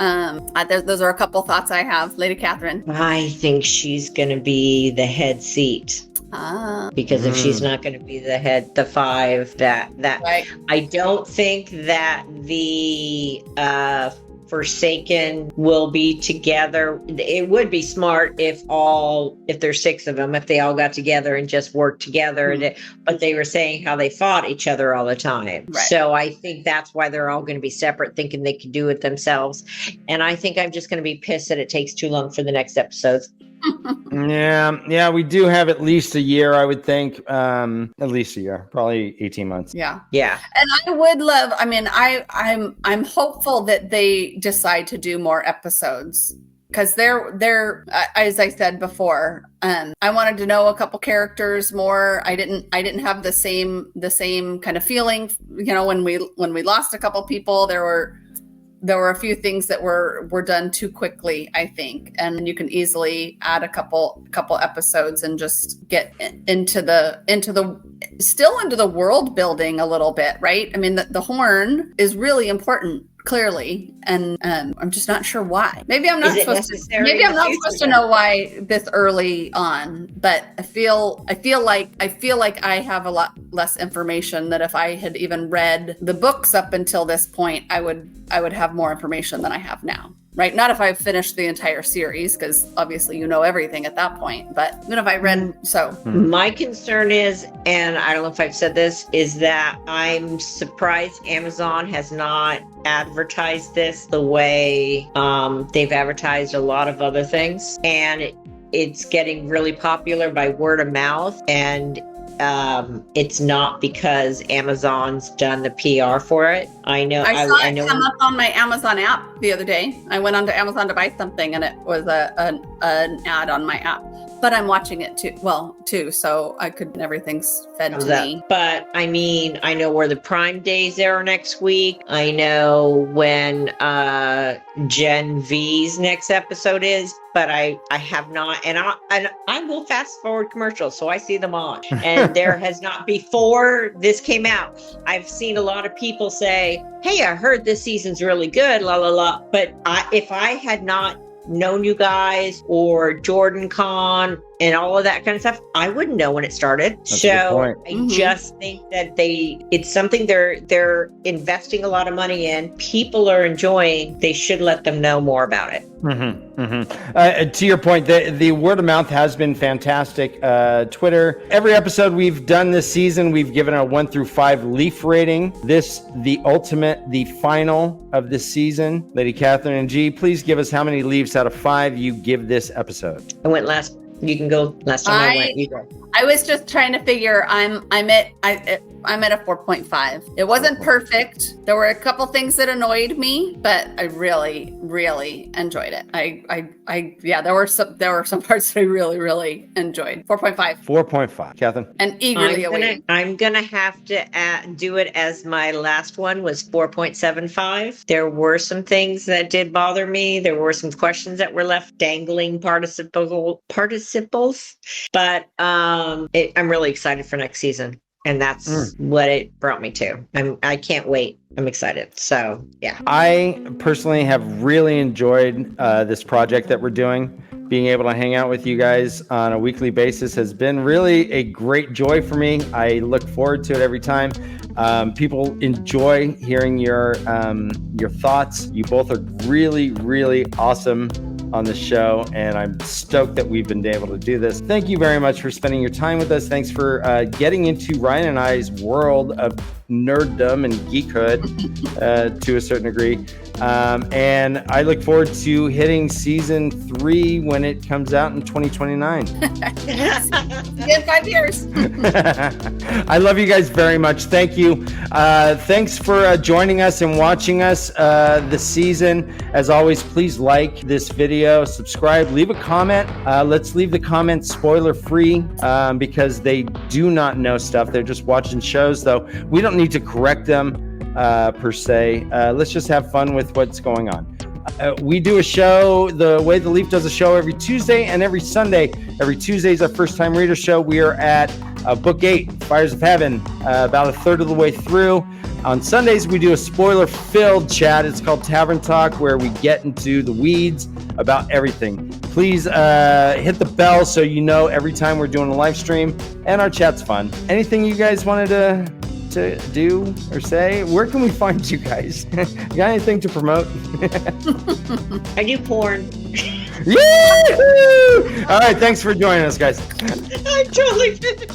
Those are a couple thoughts I have. Lady Catherine. I think she's going to be the head seat. Because if she's not going to be the 5, that right. I don't think that the Forsaken will be together. It would be smart if there's 6 of them, if they all got together and just worked together. But they were saying how they fought each other all the time. Right. So I think that's why they're all going to be separate, thinking they can do it themselves. And I think I'm just going to be pissed that it takes too long for the next episodes. Yeah, we do have at least a year, I would think. At least a year, probably 18 months. Yeah. And I would love, I'm hopeful that they decide to do more episodes, because they're as I said before, I wanted to know a couple characters more. I didn't have the same kind of feeling, when we lost a couple people. There were a few things that were done too quickly, I think, and you can easily add a couple episodes and just get into the world building a little bit, right? The horn is really important, clearly, and I'm just not sure why. Maybe I'm not supposed to know why this early on, but I feel like I have a lot less information, that if I had even read the books up until this point, I would have more information than I have now. Right? Not if I've finished the entire series, because obviously everything at that point, but even if I read My concern is, and I don't know if I've said this, is that I'm surprised Amazon has not advertised this the way they've advertised a lot of other things. And it's getting really popular by word of mouth. And it's not because Amazon's done the PR for it. I know. I saw it come up on my Amazon app the other day. I went onto Amazon to buy something, and it was an ad on my app. But I'm watching it too, so I could. Everything's fed to me. But I mean, I know where the Prime days are next week. I know when Gen V's next episode is. But I have not, and I will fast forward commercials, so I see them all. And there has not, before this came out, I've seen a lot of people say, "Hey, I heard this season's really good, la la la." But if I had not known you guys or Jordan Con and all of that kind of stuff, I wouldn't know when it started. That's a good point. I just think that it's something they're investing a lot of money in. People are enjoying. They should let them know more about it. To your point, the word of mouth has been fantastic. Twitter, every episode we've done this season, we've given a 1 through 5 leaf rating. This, the ultimate, the final of this season. Lady Catherine and G, please give us how many leaves out of 5 you give this episode. I went last. You can go. Last time I went, you go. I was just trying to figure. I'm at a 4.5. It wasn't perfect. There were a couple things that annoyed me, but I really, really enjoyed it. There were some parts that I really, really enjoyed. 4.5. 4.5. Catherine? And eagerly awaiting. I'm gonna have to do it as my last one was 4.75. There were some things that did bother me. There were some questions that were left dangling participles, but I'm really excited for next season. And that's what it brought me to. I can't wait. I'm excited. So, yeah. I personally have really enjoyed this project that we're doing. Being able to hang out with you guys on a weekly basis has been really a great joy for me. I look forward to it every time. People enjoy hearing your thoughts. You both are really, really awesome on the show, and I'm stoked that we've been able to do this. Thank you very much for spending your time with us. Thanks for getting into Ryan and I's world of nerddom and geekhood to a certain degree. And I look forward to hitting season 3 when it comes out in 2029. In 5 years. I love you guys very much. Thank you. Thanks for joining us and watching us this season. As always, please like this video, subscribe, leave a comment. Let's leave the comments spoiler free because they do not know stuff. They're just watching shows, though. We don't need to correct them per se. Let's just have fun with what's going on. We do a show the way the Leaf does a show every Tuesday and every Sunday. Every Tuesday is our first time reader show. We are at book 8, Fires of Heaven, about a third of the way through. On Sundays, we do a spoiler-filled chat. It's called Tavern Talk, where we get into the weeds about everything. Please hit the bell so you know every time we're doing a live stream, and our chat's fun. Anything you guys wanted to do or say? Where can we find you guys? You got anything to promote? I do porn. Yay! All right, thanks for joining us, guys. I totally did.